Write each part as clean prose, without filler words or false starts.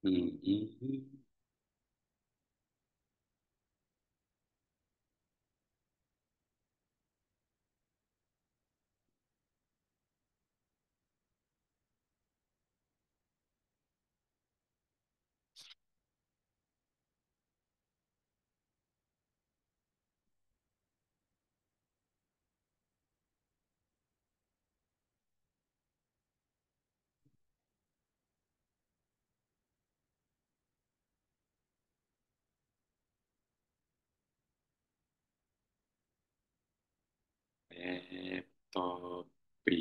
Hmm. Topi.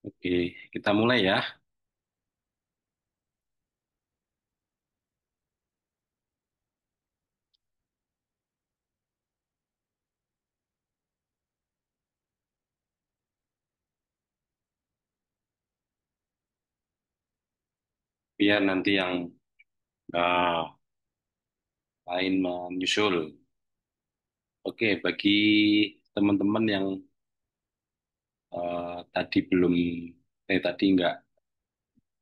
Oke, kita mulai ya. Biar nanti yang eh, lain menyusul. Oke, bagi teman-teman yang tadi belum, tadi nggak,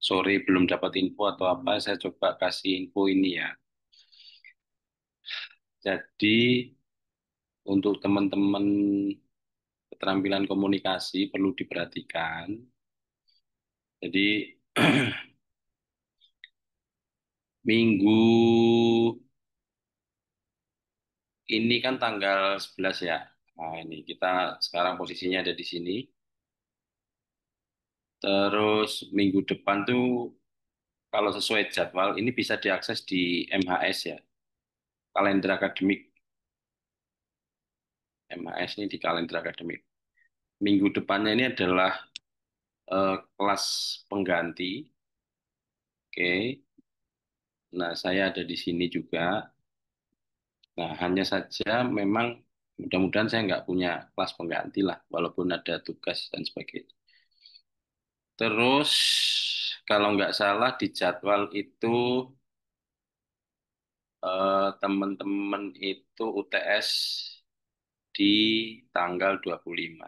sore belum dapat info atau apa, saya coba kasih info ini ya. Jadi untuk teman-teman keterampilan komunikasi perlu diperhatikan. Jadi minggu ini kan tanggal 11 ya. Nah, ini kita sekarang posisinya ada di sini. Terus minggu depan tuh kalau sesuai jadwal ini bisa diakses di MHS ya, kalender akademik. MHS ini di kalender akademik. Minggu depannya ini adalah kelas pengganti. Oke. Nah, saya ada di sini juga. Nah, hanya saja memang mudah-mudahan saya nggak punya kelas pengganti lah, walaupun ada tugas dan sebagainya. Terus kalau nggak salah di jadwal itu teman-teman itu UTS di tanggal 25.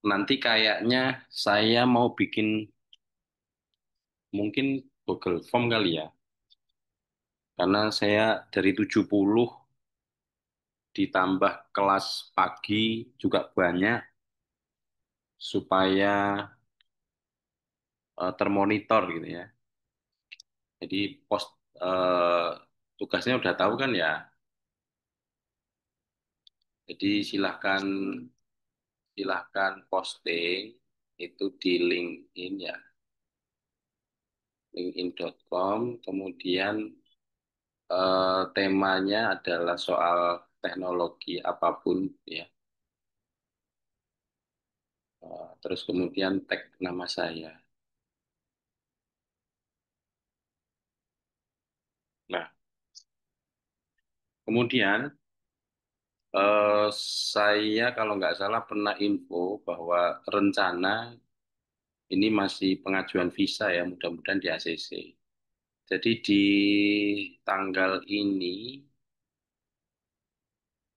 Nanti kayaknya saya mau bikin mungkin Google Form kali ya, karena saya dari 70 ditambah kelas pagi juga banyak supaya termonitor gitu ya. Jadi pos eh, tugasnya udah tahu kan ya. Jadi silahkan silahkan posting itu di LinkedIn ya, linkedin.com. Kemudian temanya adalah soal teknologi apapun ya. Terus kemudian tag nama saya. Nah, kemudian saya kalau nggak salah pernah info bahwa rencana Ini masih pengajuan visa ya, mudah-mudahan di ACC. Jadi di tanggal ini,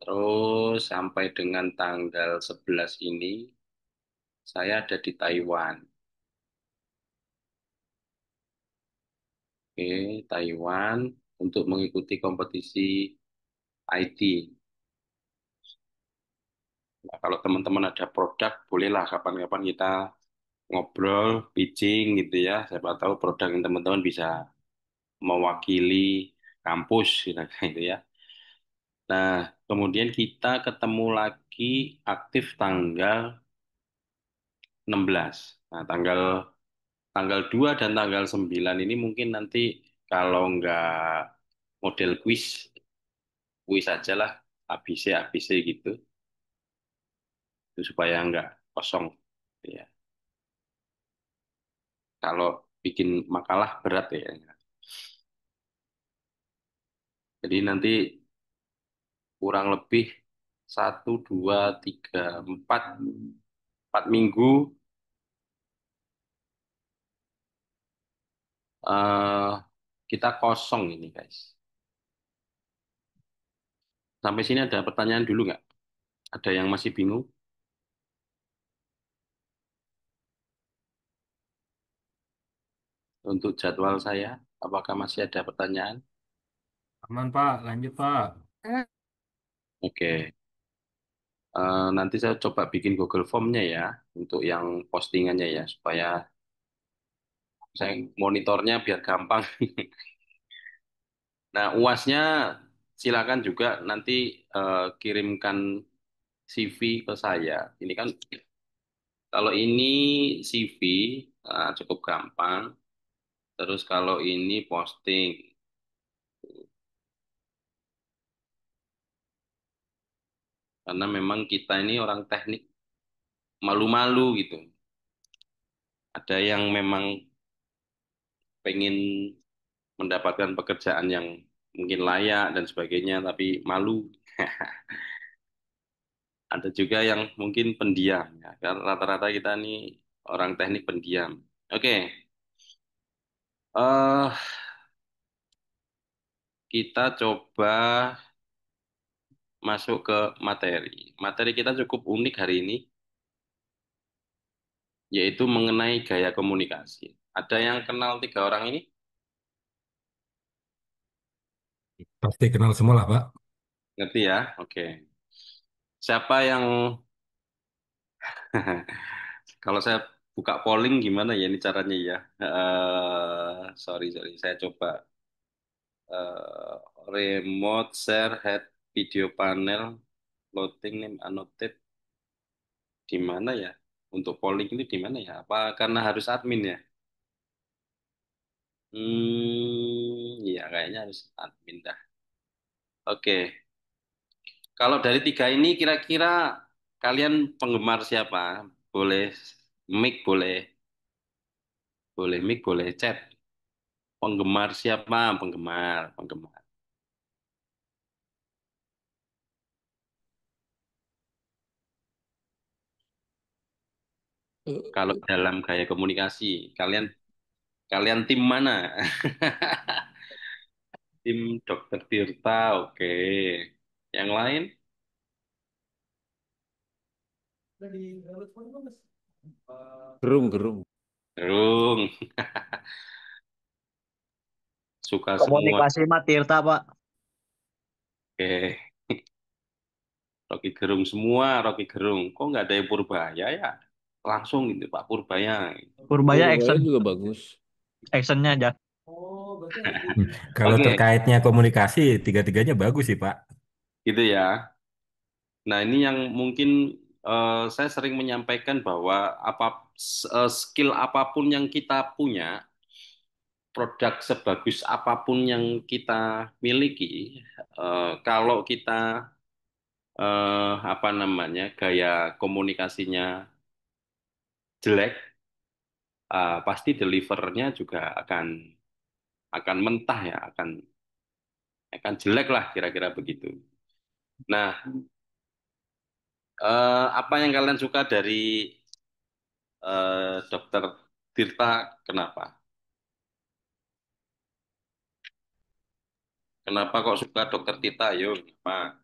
terus sampai dengan tanggal 11 ini, saya ada di Taiwan. Oke, Taiwan untuk mengikuti kompetisi IT. Nah, kalau teman-teman ada produk, bolehlah kapan-kapan kita ngobrol, pitching gitu ya. Siapa tahu produk yang teman-teman bisa mewakili kampus gitu ya. Nah, kemudian kita ketemu lagi aktif tanggal 16. Nah, tanggal tanggal 2 dan tanggal 9 ini mungkin nanti kalau nggak model quiz, quiz aja lah, ABC, ABC gitu, itu supaya nggak kosong. Ya, kalau bikin makalah berat ya. Jadi nanti kurang lebih 1, 2, 3, 4 minggu eh kita kosong ini guys. Sampai sini ada pertanyaan dulu nggak? Ada yang masih bingung untuk jadwal saya? Apakah masih ada pertanyaan? Aman Pak, lanjut Pak. Oke. Nanti saya coba bikin Google Form-nya ya untuk yang postingannya ya supaya saya monitornya biar gampang. Nah, UASnya silakan juga nanti kirimkan CV ke saya. Ini kan kalau ini CV cukup gampang. Terus kalau ini posting karena memang kita ini orang teknik malu-malu gitu. Ada yang memang pengen mendapatkan pekerjaan yang mungkin layak dan sebagainya, tapi malu. Ada juga yang mungkin pendiam, ya. Karena rata-rata kita nih orang teknik pendiam. Oke, eh kita coba masuk ke materi. Materi kita cukup unik hari ini, yaitu mengenai gaya komunikasi. Ada yang kenal 3 orang ini? Pasti kenal semua lah Pak. Ngerti ya? Oke. Siapa yang kalau saya buka polling gimana ya ini caranya ya? Sorry, sorry. Saya coba eh, remote share head video panel loading name annotate di mana ya? Untuk polling itu di mana ya? Apa karena harus admin ya? Iya kayaknya harus admin dah. Oke. Kalau dari 3 ini kira-kira kalian penggemar siapa? Boleh mic, boleh boleh mic, boleh chat. Penggemar siapa? Penggemar, penggemar. Kalau dalam gaya komunikasi, kalian kalian tim mana? Tim Dokter Tirta, oke. Yang lain? Gerung, gerung. Gerung, suka semua. Komunikasi mah Tirta, Pak. Oke, Rocky Gerung semua, Rocky Gerung. Kok nggak ada yang Purbaya ya? Langsung gitu Pak Purbaya. Purbaya Purbaya action, juga bagus. actionnya aja. Kalau Oke, terkaitnya komunikasi, tiga-tiganya bagus sih Pak. gitu ya. Nah, ini yang mungkin saya sering menyampaikan bahwa skill apapun yang kita punya, produk sebagus apapun yang kita miliki, kalau kita apa namanya gaya komunikasinya jelek, pasti delivernya juga akan mentah ya, akan jelek lah kira-kira begitu. Nah, apa yang kalian suka dari dokter Tirta, kenapa? Kenapa kok suka dokter Tirta? Yo, kenapa?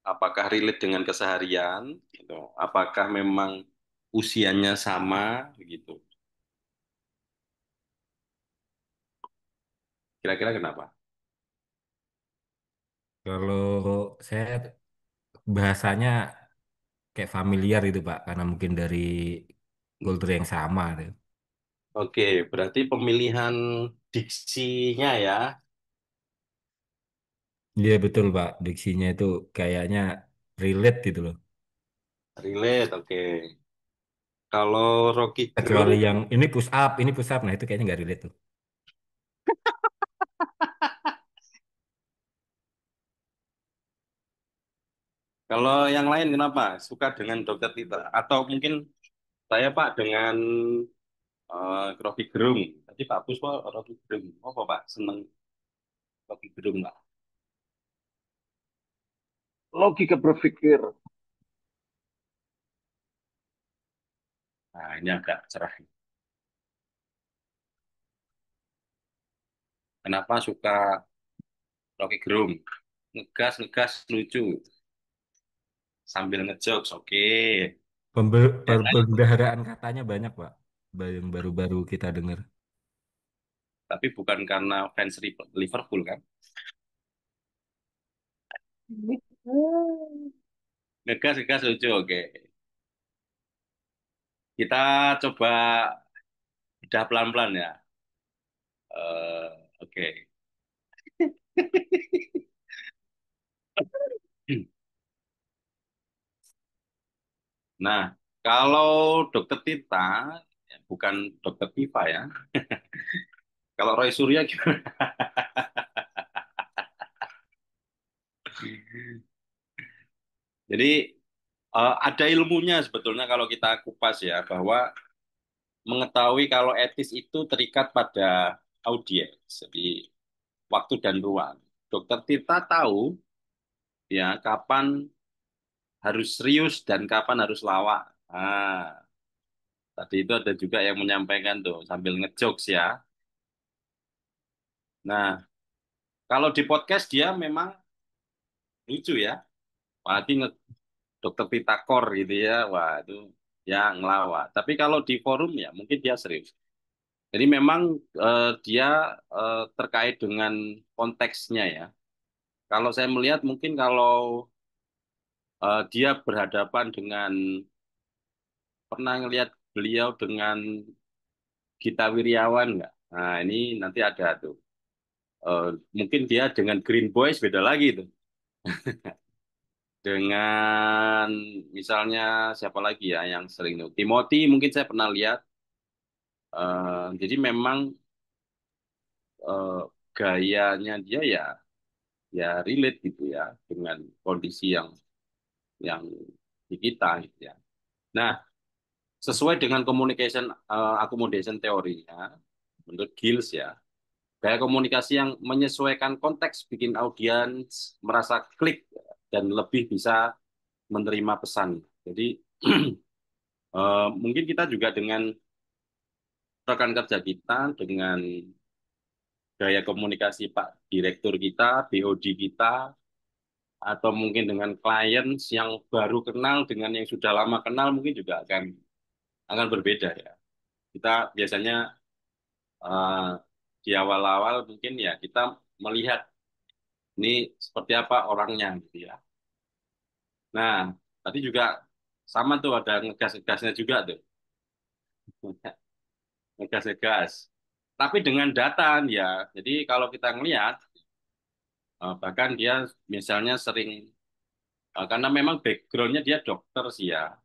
Apakah relate dengan keseharian? Gitu. Apakah memang usianya sama? Begitu. Kira-kira kenapa? Kalau saya bahasanya kayak familiar itu Pak, karena mungkin dari kultur yang sama gitu. Oke, berarti pemilihan diksinya ya, Iya betul Pak, diksinya itu kayaknya relate gitu loh. relate. Oke. Kalau Rocky Kecuali Gerung, yang ini push up, nah itu kayaknya nggak relate tuh. kalau yang lain kenapa? Suka dengan dokter Tita? Atau mungkin saya Pak dengan Rocky Gerung. Tadi Pak Puspo Rocky Gerung. Apa Pak? Seneng Rocky Gerung Pak? Logika berpikir. Nah, ini agak cerah. Kenapa suka Rocky Gerung? Ngegas, ngegas, lucu. Sambil ngejokes, oke. Yang lain, Pembendaharaan katanya banyak Pak, yang baru-baru kita dengar. tapi bukan karena fans Liverpool kan? Ngegas, ngegas, lucu, oke. Kita coba bedah pelan-pelan ya. Oke. Nah, kalau dokter Tita, ya, bukan dokter Tifa ya. Kalau Roy Surya gimana? Jadi ada ilmunya sebetulnya kalau kita kupas ya, bahwa mengetahui kalau etis itu terikat pada audiens, jadi waktu dan ruang. Dokter Tirta tahu ya kapan harus serius dan kapan harus lawak. Ah, tadi itu ada juga yang menyampaikan tuh sambil ngejokes ya. Nah, kalau di podcast dia memang lucu ya. Apalagi dokter Pitakor gitu ya. Wah, itu ya ngelawak. Tapi kalau di forum ya mungkin dia serius. Jadi memang dia terkait dengan konteksnya ya. Kalau saya melihat mungkin kalau dia berhadapan dengan pernah ngelihat beliau dengan Gita Wirjawan nggak? Nah ini nanti ada tuh. Eh, mungkin dia dengan Green Boys beda lagi tuh. Dengan misalnya siapa lagi ya yang sering tuh. Timothy mungkin saya pernah lihat. Jadi memang eh, gayanya dia ya ya relate gitu ya dengan kondisi yang di kita gitu ya. Nah, sesuai dengan communication accommodation teorinya menurut Giles ya, gaya komunikasi yang menyesuaikan konteks bikin audiens merasa klik dan lebih bisa menerima pesan. Jadi mungkin kita juga dengan rekan kerja kita, dengan gaya komunikasi Pak Direktur kita, BOD kita, atau mungkin dengan klien yang baru kenal dengan yang sudah lama kenal mungkin juga akan berbeda ya. Kita biasanya eh, di awal-awal mungkin ya kita melihat ini seperti apa orangnya gitu ya. Nah, tadi juga sama tuh ada ngegas-ngegasnya juga tuh. Ngegas-ngegas. Tapi dengan data ya. Jadi kalau kita ngelihat bahkan dia misalnya sering karena memang backgroundnya dia dokter sih ya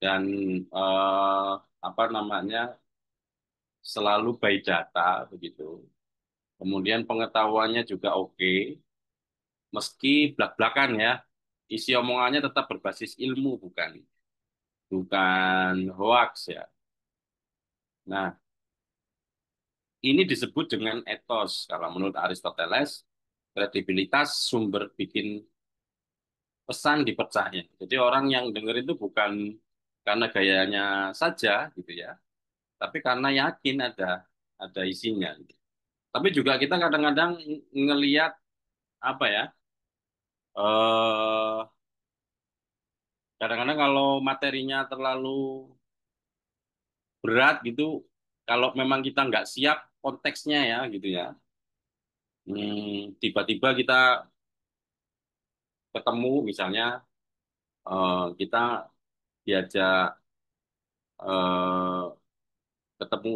dan eh, apa namanya selalu by data begitu. Kemudian pengetahuannya juga oke, meski blak-blakan ya. Isi omongannya tetap berbasis ilmu bukan bukan hoax ya. Nah, ini disebut dengan etos. Kalau menurut Aristoteles, kredibilitas sumber bikin pesan dipercaya. Jadi orang yang dengar itu bukan karena gayanya saja gitu ya, tapi karena yakin ada isinya. Tapi juga kita kadang-kadang ngelihat apa ya? eh Kadang-kadang kalau materinya terlalu berat gitu, kalau memang kita nggak siap konteksnya ya gitu ya, tiba-tiba kita ketemu misalnya kita diajak eh, ketemu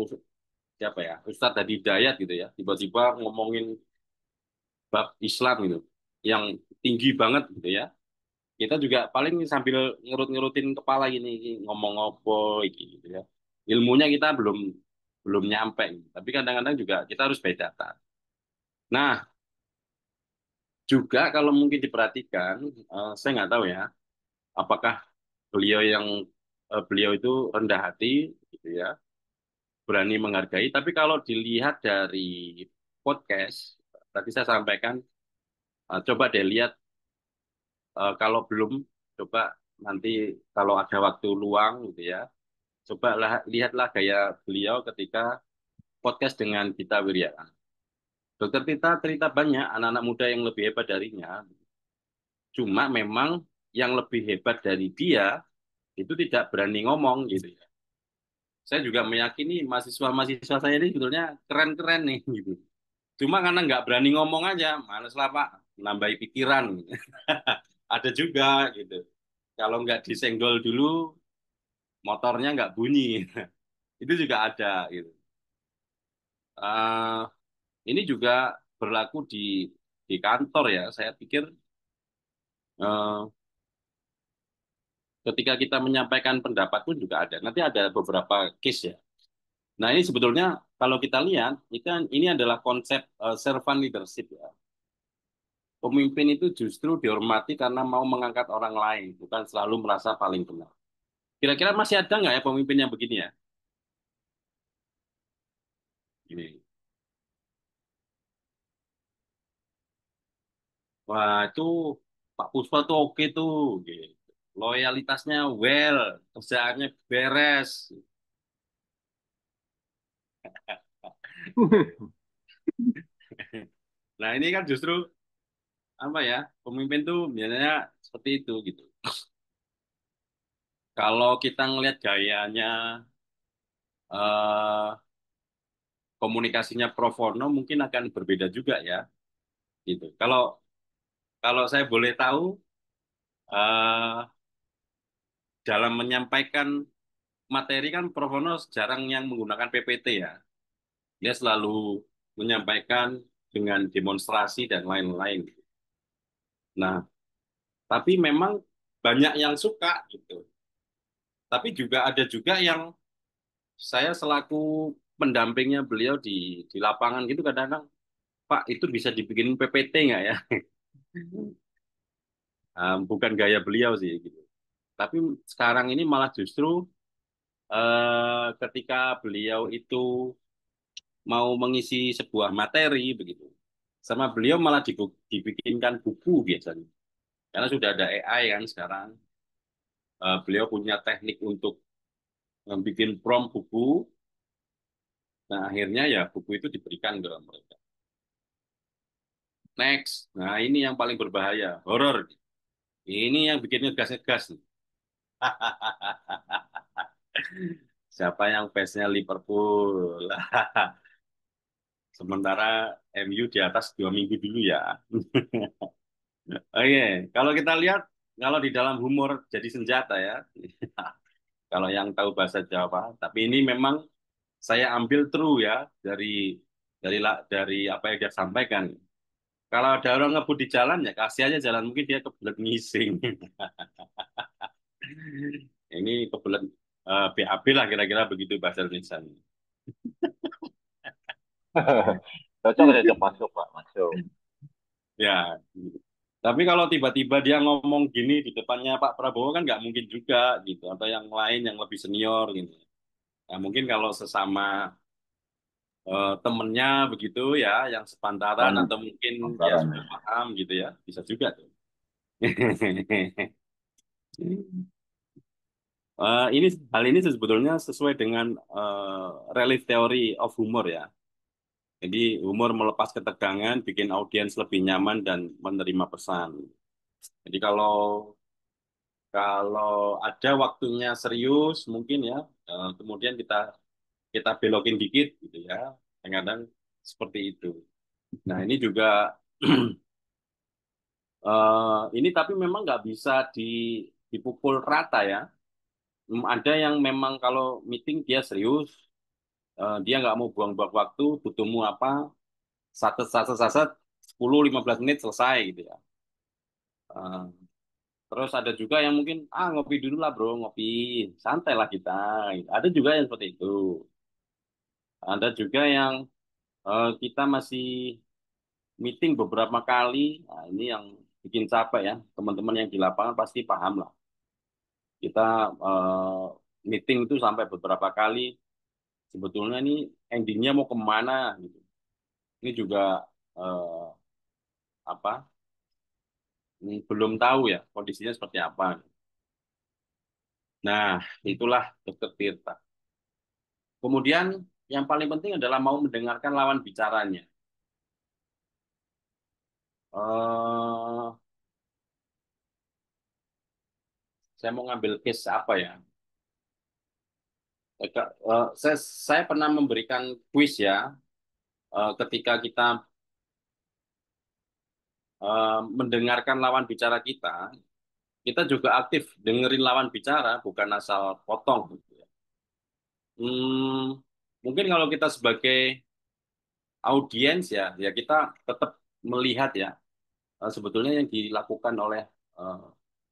siapa ya Ustadz Hadi Hidayat gitu ya, tiba-tiba ngomongin bab Islam gitu yang tinggi banget gitu ya, kita juga paling sambil ngerut-ngerutin kepala gini ngomong apa gitu ya, ilmunya kita belum belum nyampe gitu. Tapi kadang-kadang juga kita harus beda. Nah, juga kalau mungkin diperhatikan, saya nggak tahu ya, apakah beliau itu rendah hati, gitu ya, berani menghargai. Tapi kalau dilihat dari podcast, tadi saya sampaikan, coba deh lihat, kalau belum, coba nanti kalau ada waktu luang, gitu ya, coba lihatlah gaya beliau ketika podcast dengan Gita Wirjawan. Dokter Tita cerita banyak anak-anak muda yang lebih hebat darinya. Cuma memang yang lebih hebat dari dia itu tidak berani ngomong gitu ya. Saya juga meyakini mahasiswa-mahasiswa saya ini sebetulnya keren-keren nih gitu. Cuma karena nggak berani ngomong aja, males lah Pak, nambahi pikiran. Ada juga gitu. Kalau nggak disenggol dulu, motornya nggak bunyi. Itu juga ada gitu. Eh, ini juga berlaku di kantor ya. Saya pikir eh, ketika kita menyampaikan pendapat pun juga ada. Nanti ada beberapa case ya. Nah, ini sebetulnya kalau kita lihat, ini adalah konsep servant leadership ya. Pemimpin itu justru dihormati karena mau mengangkat orang lain, bukan selalu merasa paling benar. Kira-kira masih ada nggak ya pemimpin yang begini ya? Ini. Wah, itu Pak Puspa tuh oke tuh. Gitu. Loyalitasnya well, kerjaannya beres. Nah, ini kan justru apa ya? Pemimpin tuh biasanya seperti itu gitu. Kalau kita ngelihat gayanya, eh, komunikasinya pro forma mungkin akan berbeda juga ya gitu. Kalau kalau saya boleh tahu, eh, dalam menyampaikan materi kan pro forma jarang yang menggunakan PPT ya. Dia selalu menyampaikan dengan demonstrasi dan lain-lain. Nah, tapi memang banyak yang suka gitu. Tapi juga ada juga yang saya selaku pendampingnya beliau di lapangan gitu kadang-kadang, Pak itu bisa dibikin PPT nggak ya? Bukan gaya beliau sih gitu. Tapi sekarang ini malah justru ketika beliau itu mau mengisi sebuah materi begitu, sama beliau malah dibikinkan buku biasanya. Karena sudah ada AI kan sekarang. Beliau punya teknik untuk bikin prompt buku. Nah akhirnya ya buku itu diberikan ke mereka. Next, nah ini yang paling berbahaya, horor. Ini yang bikin ngegas-ngegas nih. Siapa yang fansnya Liverpool? Sementara MU di atas 2 minggu dulu ya. Oke, kalau kita lihat, kalau di dalam humor jadi senjata ya. Kalau yang tahu bahasa Jawa, tapi ini memang saya ambil true ya dari apa yang dia sampaikan. Kalau ada orang ngebut di jalan ya kasih aja jalan, mungkin dia kebelet ngising. Ini kebelet BAB lah kira-kira begitu bahasa Indonesia. Cocok cocok masuk Pak, masuk. Ya, tapi kalau tiba-tiba dia ngomong gini di depannya Pak Prabowo kan nggak mungkin juga gitu, atau yang lain yang lebih senior gitu. Nah, mungkin kalau sesama temennya begitu ya, yang sepantaran Kan atau mungkin ya penasaran sudah ya. paham gitu ya, bisa juga tuh. Ini hal ini sebetulnya sesuai dengan relief theory of humor ya. Jadi humor melepas ketegangan, bikin audiens lebih nyaman dan menerima pesan. Jadi kalau kalau ada waktunya serius mungkin ya, kemudian kita kita belokin dikit gitu ya. Kadang-kadang seperti itu. Nah ini juga ini tapi memang nggak bisa dipukul rata ya. Ada yang memang kalau meeting dia serius, dia nggak mau buang-buang waktu, butuhmu apa, saset, 10-15 menit selesai gitu ya. Eh, Terus ada juga yang mungkin, ngopi dulu lah bro, ngopi, santai lah kita. Gitu. Ada juga yang seperti itu. Ada juga yang kita masih meeting beberapa kali, nah, ini yang bikin capek ya. Teman-teman yang di lapangan pasti paham lah. Kita meeting itu sampai beberapa kali, sebetulnya ini endingnya mau kemana gitu. Ini juga eh, apa belum tahu ya kondisinya seperti apa. Nah, itulah Dokter Tirta. Kemudian yang paling penting adalah mau mendengarkan lawan bicaranya. eh saya mau ngambil case apa ya? Saya pernah memberikan kuis ya, ketika kita mendengarkan lawan bicara kita, kita juga aktif dengerin lawan bicara, bukan asal potong gitu ya. Mungkin kalau kita sebagai audiens ya, ya kita tetap melihat ya, sebetulnya yang dilakukan oleh eh,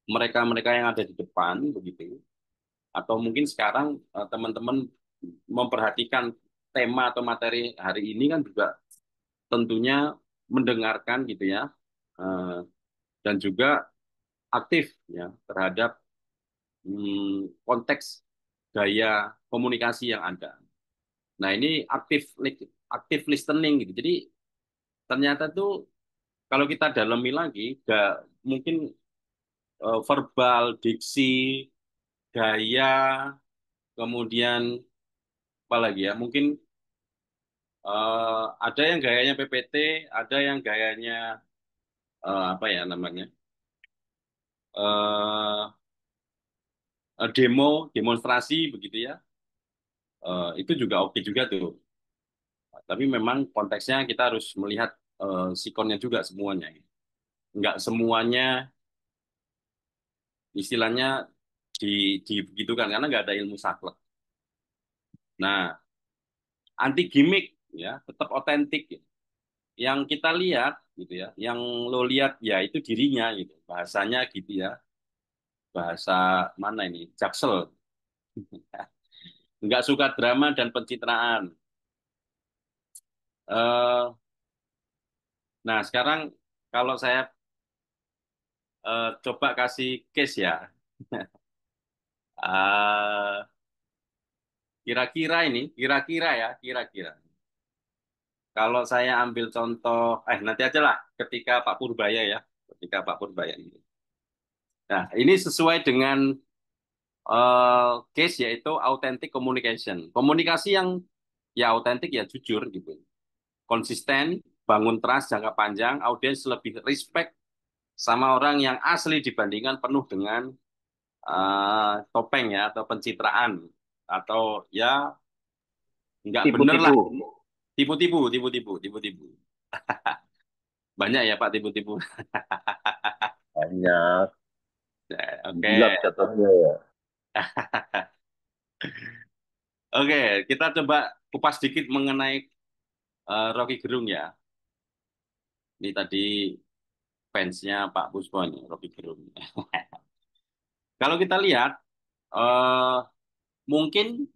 mereka-mereka yang ada di depan begitu, atau mungkin sekarang teman-teman memperhatikan tema atau materi hari ini kan juga tentunya mendengarkan gitu ya, eh, dan juga aktif ya terhadap konteks gaya komunikasi yang ada. Nah ini aktif listening gitu. Jadi ternyata tuh kalau kita dalami lagi, mungkin verbal, diksi, gaya, kemudian apa lagi ya? Mungkin ada yang gayanya PPT, ada yang gayanya apa ya namanya? eh demonstrasi begitu ya. Itu juga oke juga tuh. Tapi memang konteksnya kita harus melihat sikonnya juga semuanya. Nggak semuanya istilahnya begitukan karena nggak ada ilmu saklek. Nah, anti gimmick ya, tetap otentik. Yang kita lihat gitu ya, yang lo lihat ya itu dirinya gitu. Bahasanya gitu ya. Bahasa mana ini? Jaksel. Nggak suka drama dan pencitraan. Eh, nah, sekarang kalau saya coba kasih case ya. Eh, kira-kira ini, kira-kira ya, kira-kira. Kalau saya ambil contoh, nanti aja lah ketika Pak Purbaya ya, ketika Pak Purbaya ini. Nah, ini sesuai dengan case yaitu authentic communication. Komunikasi yang ya autentik ya jujur gitu. Konsisten, bangun trust jangka panjang, audiens lebih respect sama orang yang asli dibandingkan penuh dengan topeng ya atau pencitraan atau ya nggak bener lah, Tipu-tipu. tipu-tipu, tipu-tipu, tipu-tipu. Banyak ya Pak tipu-tipu. Banyak. Gila Oke, contohnya ya. oke, kita coba kupas sedikit mengenai Rocky Gerung ya. Ini tadi fansnya Pak Puspo ini, Rocky Gerung. Kalau kita lihat, eh, mungkin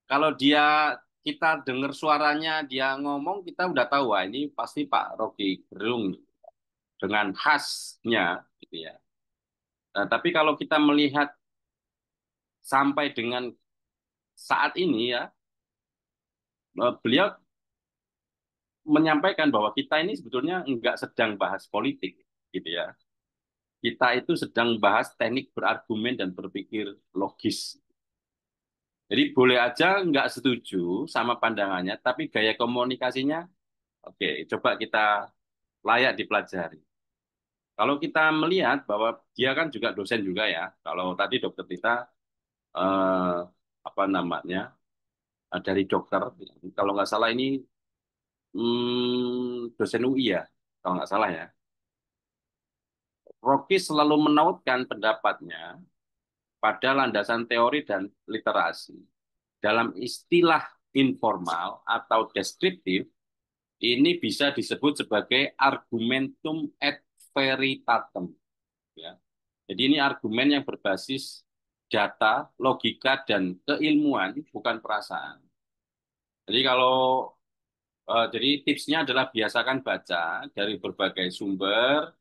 kalau dia kita dengar suaranya dia ngomong, kita udah tahu wah ini pasti Pak Rocky Gerung dengan khasnya, gitu ya. Nah, tapi kalau kita melihat sampai dengan saat ini ya, beliau menyampaikan bahwa kita ini sebetulnya nggak sedang bahas politik, gitu ya. kita itu sedang bahas teknik berargumen dan berpikir logis. Jadi boleh aja nggak setuju sama pandangannya, tapi gaya komunikasinya, oke, coba kita layak dipelajari. Kalau kita melihat bahwa dia kan juga dosen juga ya. Kalau tadi dokter Tita eh, apa namanya dari dokter, kalau nggak salah ini dosen UI ya, kalau nggak salah ya. Rocky selalu menautkan pendapatnya pada landasan teori dan literasi. Dalam istilah informal atau deskriptif, ini bisa disebut sebagai argumentum ad veritatem. Ya. Jadi ini argumen yang berbasis data, logika, dan keilmuan, bukan perasaan. Jadi jadi tipsnya adalah biasakan baca dari berbagai sumber,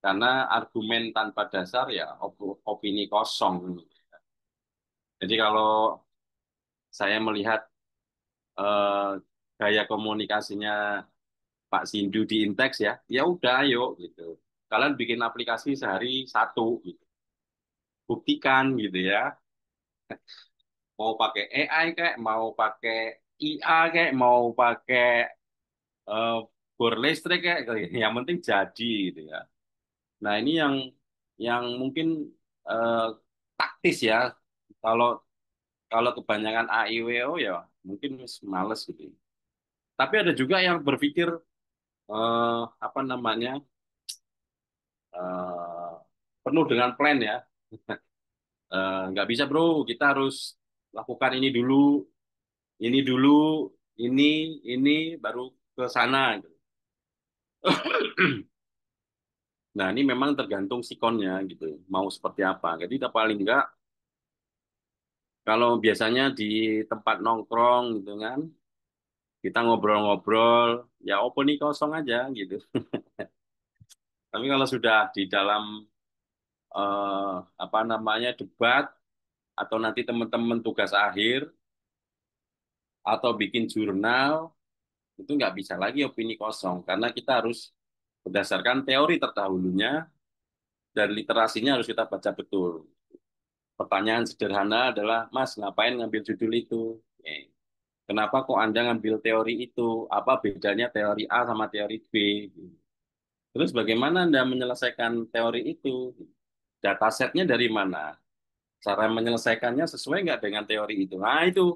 karena argumen tanpa dasar ya opini kosong. Jadi kalau saya melihat eh, gaya komunikasinya Pak Sindu di Intex ya, ya udah ayo gitu. Kalian bikin aplikasi sehari satu, gitu. Buktikan gitu ya. Mau pakai AI kayak, mau pakai IA kayak, mau pakai eh, bor listrik kayak, yang penting jadi gitu ya. Nah ini yang mungkin eh, taktis ya. Kalau kalau kebanyakan AIWO ya mungkin males gitu. Tapi ada juga yang berpikir eh, apa namanya eh, penuh dengan plan ya. Nggak bisa bro, kita harus lakukan ini dulu, ini, ini baru ke sana. Gitu. Nah ini memang tergantung sikonnya gitu, mau seperti apa. Jadi kita paling nggak kalau biasanya di tempat nongkrong gitu kan, kita ngobrol-ngobrol, ya open nih kosong aja gitu. Tapi kalau sudah di dalam apa namanya debat atau nanti teman-teman tugas akhir atau bikin jurnal itu nggak bisa lagi opini kosong karena kita harus berdasarkan teori terdahulunya dan literasinya harus kita baca betul. Pertanyaan sederhana adalah, Mas, ngapain ngambil judul itu? Kenapa kok Anda ngambil teori itu? Apa bedanya teori A sama teori B? Terus bagaimana Anda menyelesaikan teori itu? Datasetnya dari mana? Cara menyelesaikannya sesuai nggak dengan teori itu? Nah, itu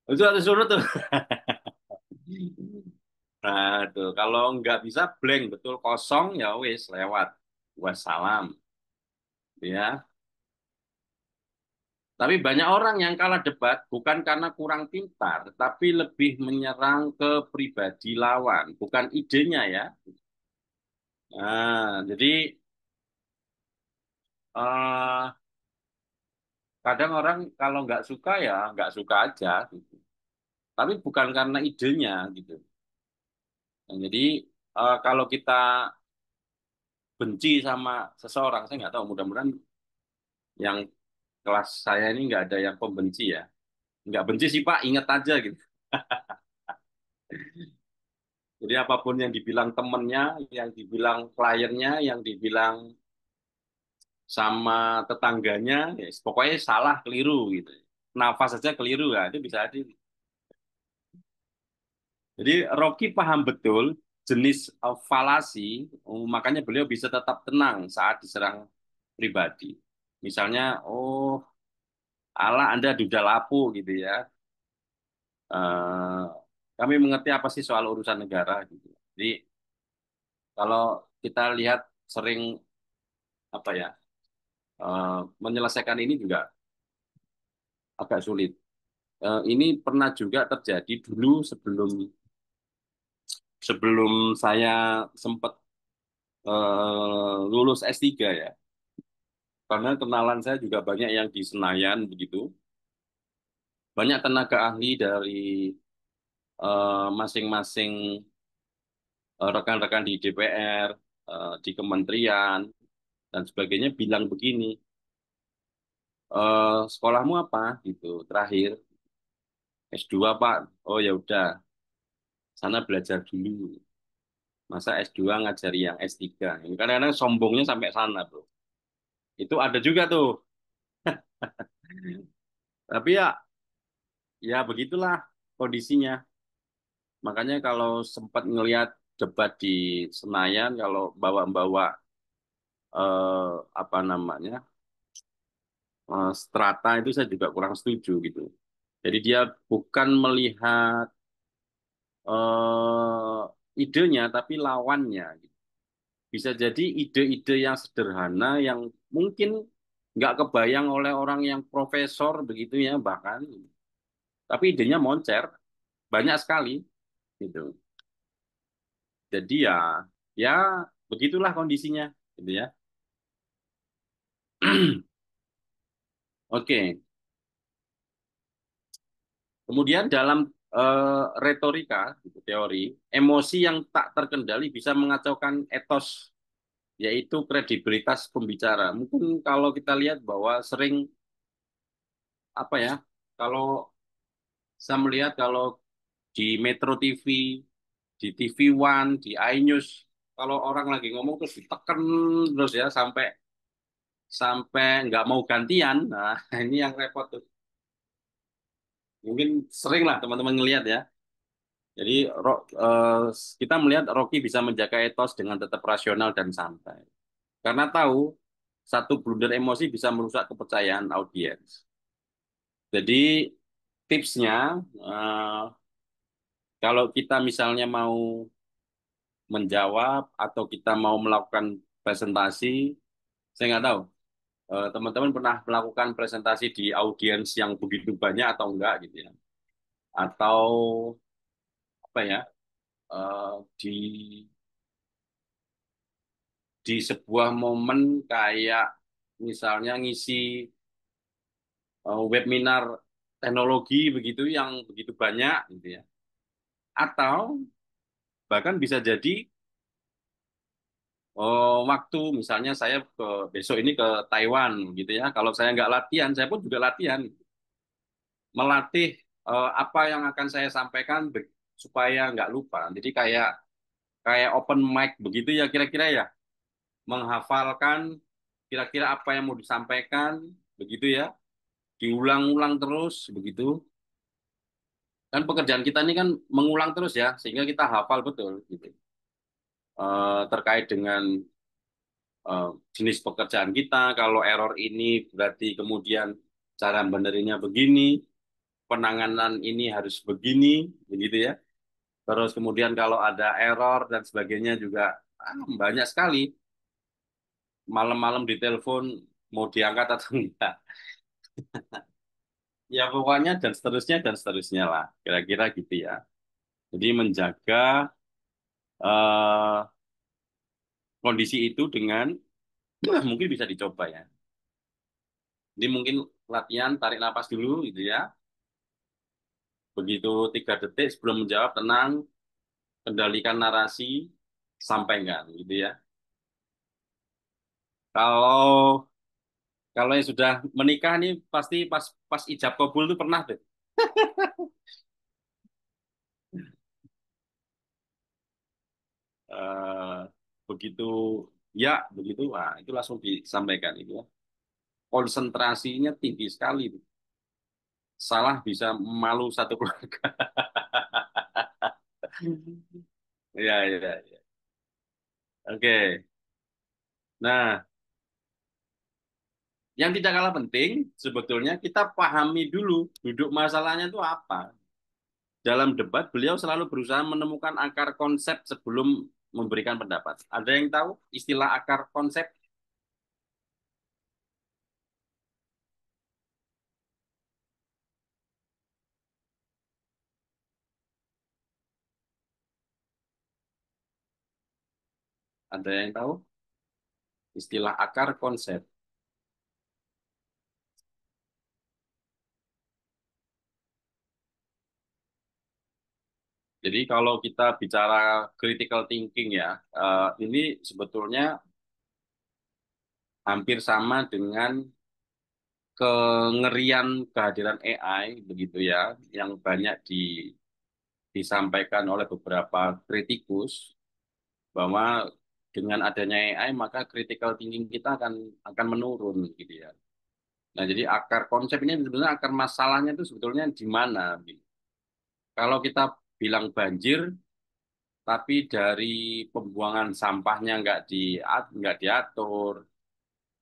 harus suruh tuh. Nah, tuh kalau nggak bisa blank betul kosong ya wis lewat. Wassalam, ya. Tapi banyak orang yang kalah debat bukan karena kurang pintar, tapi lebih menyerang ke pribadi lawan, bukan idenya ya. Nah, jadi eh, kadang orang kalau nggak suka ya nggak suka aja, gitu. Tapi bukan karena idenya gitu. Nah, jadi kalau kita benci sama seseorang, saya nggak tahu, mudah-mudahan yang kelas saya ini nggak ada yang pembenci ya. Nggak benci sih Pak, ingat aja gitu. Jadi apapun yang dibilang temennya, yang dibilang kliennya, yang dibilang sama tetangganya, ya, pokoknya salah, keliru gitu. Nafas saja keliru ya, itu bisa aja. Jadi Rocky paham betul jenis falasi, makanya beliau bisa tetap tenang saat diserang pribadi. Misalnya, oh, Allah Anda duda lapu gitu ya. Eh, kami mengerti apa sih soal urusan negara gitu. Jadi kalau kita lihat sering apa ya menyelesaikan ini juga agak sulit. Ini pernah juga terjadi dulu sebelum sebelum saya sempat lulus S3 ya. Karena kenalan saya juga banyak yang di Senayan begitu. Banyak tenaga ahli dari masing-masing rekan-rekan di DPR, di kementerian dan sebagainya bilang begini, sekolahmu apa gitu terakhir S2 Pak. Oh ya udah, sana belajar dulu. Masa S2 ngajari yang S3. Ini kadang-kadang sombongnya sampai sana, bro. Itu ada juga tuh. Tapi ya begitulah kondisinya. Makanya kalau sempat ngelihat debat di Senayan, kalau bawa-bawa apa namanya strata itu saya juga kurang setuju gitu. Jadi dia bukan melihat idenya, tapi lawannya, gitu. Bisa jadi ide-ide yang sederhana yang mungkin nggak kebayang oleh orang yang profesor begitu ya bahkan, tapi idenya moncer banyak sekali gitu. Jadi ya begitulah kondisinya gitu ya. Oke. Kemudian dalam retorika gitu, teori, emosi yang tak terkendali bisa mengacaukan etos, yaitu kredibilitas pembicara. Mungkin kalau kita lihat bahwa sering apa ya, kalau saya melihat kalau di Metro TV, di TV One, di iNews, kalau orang lagi ngomong terus ditekan terus ya sampai sampai nggak mau gantian. Nah, ini yang repot tuh. Mungkin sering lah teman-teman ngelihat ya. Jadi kita melihat Rocky bisa menjaga etos dengan tetap rasional dan santai. Karena tahu satu blunder emosi bisa merusak kepercayaan audiens. Jadi tipsnya, eh, kalau kita misalnya mau menjawab atau kita mau melakukan presentasi, saya nggak tahu, teman-teman pernah melakukan presentasi di audiens yang begitu banyak atau enggak gitu ya. Atau apa ya, di sebuah momen kayak misalnya ngisi webinar teknologi begitu yang begitu banyak gitu ya. Atau bahkan bisa jadi waktu misalnya saya besok ini ke Taiwan gitu ya. Kalau saya nggak latihan, saya pun juga latihan melatih apa yang akan saya sampaikan supaya nggak lupa. Jadi kayak kayak open mic begitu ya kira-kira ya, menghafalkan kira-kira apa yang mau disampaikan begitu ya, diulang-ulang terus begitu. Kan pekerjaan kita ini kan mengulang terus ya, sehingga kita hafal betul gitu. Terkait dengan eh, jenis pekerjaan kita, kalau error ini berarti kemudian cara benerinnya begini, penanganan ini harus begini, begitu ya. Terus kemudian kalau ada error dan sebagainya juga banyak sekali. Malam-malam ditelepon mau diangkat atau enggak. Ya pokoknya dan seterusnya lah. Kira-kira gitu ya. Jadi menjaga eh, kondisi itu dengan mungkin bisa dicoba ya. Jadi mungkin latihan tarik napas dulu gitu ya. Begitu 3 detik sebelum menjawab tenang, kendalikan narasi, sampaikan gitu ya. Kalau kalau yang sudah menikah nih pasti pas pas ijab kabul tuh pernah tuh. Eh, begitu ya begitu, itu langsung disampaikan itu ya. Konsentrasinya tinggi sekali itu. Salah bisa malu satu keluarga. Ya, ya, ya. Oke. Nah, yang tidak kalah penting sebetulnya kita pahami dulu duduk masalahnya itu apa. Dalam debat, beliau selalu berusaha menemukan akar konsep sebelum memberikan pendapat. Ada yang tahu istilah akar konsep? Ada yang tahu istilah akar konsep? Jadi kalau kita bicara critical thinking ya, ini sebetulnya hampir sama dengan kengerian kehadiran AI begitu ya, yang banyak disampaikan oleh beberapa kritikus. bahwa dengan adanya AI maka critical thinking kita akan menurun gitu ya. Nah, jadi akar konsep ini sebenarnya akar masalahnya itu sebetulnya di mana? Gitu. Kalau kita bilang banjir, tapi dari pembuangan sampahnya nggak diatur,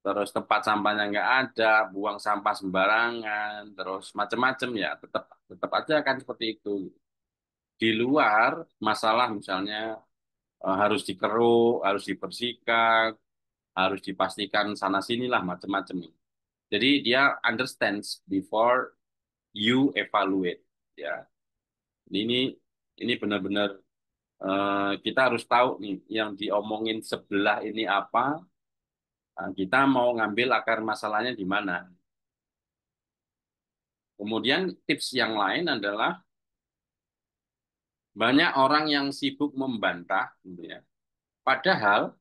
terus tempat sampahnya nggak ada, buang sampah sembarangan, terus macam-macam ya, tetap tetap aja akan seperti itu. Di luar masalah misalnya harus dikeruk, harus dibersihkan, harus dipastikan sana sinilah macam-macam. Jadi dia understands before you evaluate ya. Ini ini benar-benar kita harus tahu nih yang diomongin sebelah ini apa, kita mau ngambil akar masalahnya di mana. Kemudian tips yang lain adalah banyak orang yang sibuk membantah, gitu ya. Padahal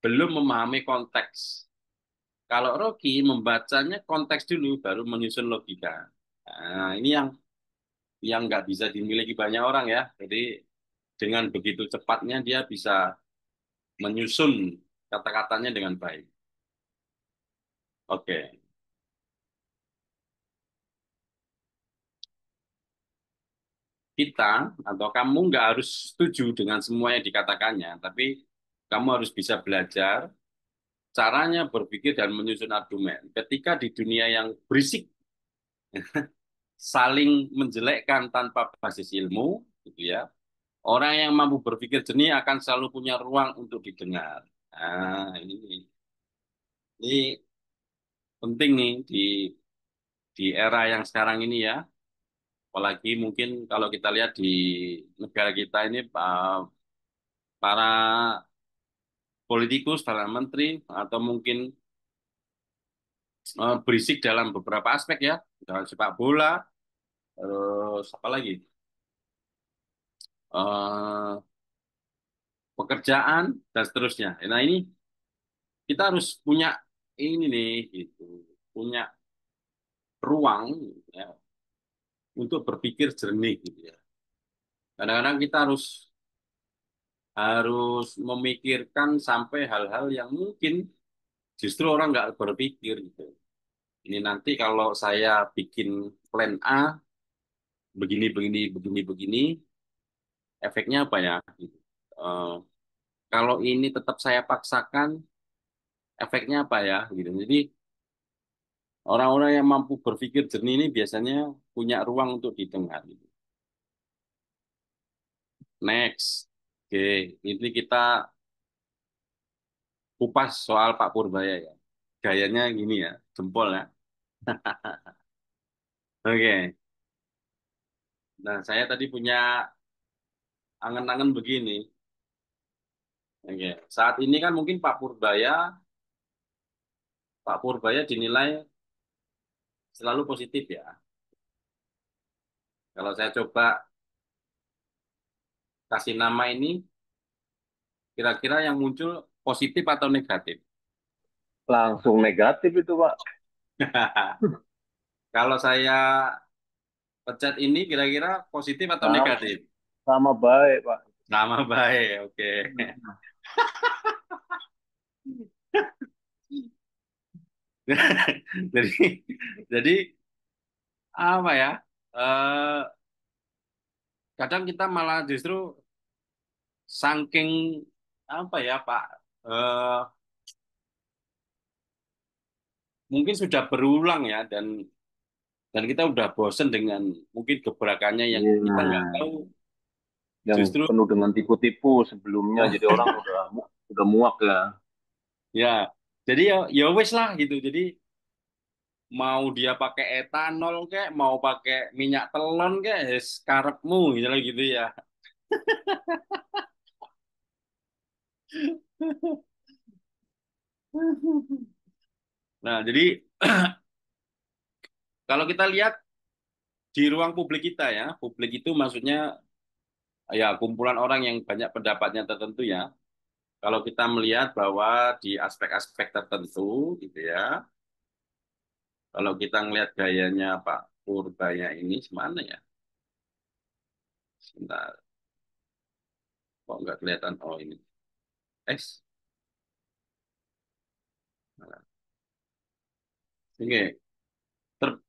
belum memahami konteks. Kalau Rocky membacanya konteks dulu, baru menyusun logika. Nah, ini yang nggak bisa dimiliki banyak orang ya. Jadi dengan begitu cepatnya dia bisa menyusun kata-katanya dengan baik. Oke, kita atau kamu nggak harus setuju dengan semua yang dikatakannya, tapi kamu harus bisa belajar caranya berpikir dan menyusun argumen. Ketika di dunia yang berisik, saling menjelekkan tanpa basis ilmu, gitu ya, orang yang mampu berpikir jernih akan selalu punya ruang untuk didengar. Nah, ini penting nih di era yang sekarang ini ya. Apalagi mungkin kalau kita lihat di negara kita ini para politikus, para menteri, atau mungkin berisik dalam beberapa aspek ya, dalam sepak bola, terus apa lagi, eh, pekerjaan dan seterusnya. Nah ini kita harus punya ini nih, gitu, punya ruang ya, untuk berpikir jernih gitu ya. Kadang-kadang kita harus harus memikirkan sampai hal-hal yang mungkin justru orang nggak berpikir gitu. Ini nanti kalau saya bikin plan A, begini, begini, begini, begini, efeknya apa ya? Gitu. Eh, kalau ini tetap saya paksakan, efeknya apa ya? Gitu. Jadi orang-orang yang mampu berpikir jernih ini biasanya punya ruang untuk didengar. Gitu. Next, oke, ini kita kupas soal Pak Purbaya ya. Gayanya gini ya, jempol ya. Oke, nah saya tadi punya angan-angan begini. Oke, saat ini kan mungkin Pak Purbaya dinilai selalu positif ya. Kalau saya coba kasih nama ini, kira-kira yang muncul positif atau negatif? Langsung negatif itu, Pak. Kalau saya pencet ini, kira-kira positif atau Sama, negatif? sama baik, Pak. Nama baik, oke. Jadi, jadi apa ya? Eh, kadang kita malah justru saking apa ya, Pak? Eh, mungkin sudah berulang ya dan kita udah bosen dengan mungkin gebrakannya yang kita nggak Iya. tahu Yang justru penuh dengan tipu-tipu sebelumnya, jadi orang udah muak ya. ya jadi ya wes lah gitu jadi mau dia pakai etanol kek mau pakai minyak telon kek es karepmu gitu ya. Nah jadi kalau kita lihat di ruang publik kita ya publik itu maksudnya ya kumpulan orang yang banyak pendapatnya tertentu ya kalau kita melihat bahwa di aspek-aspek tertentu gitu ya kalau kita ngelihat gayanya Pak Purbaya ini semana ya sebentar kok nggak kelihatan oh ini X. Oke. Ter-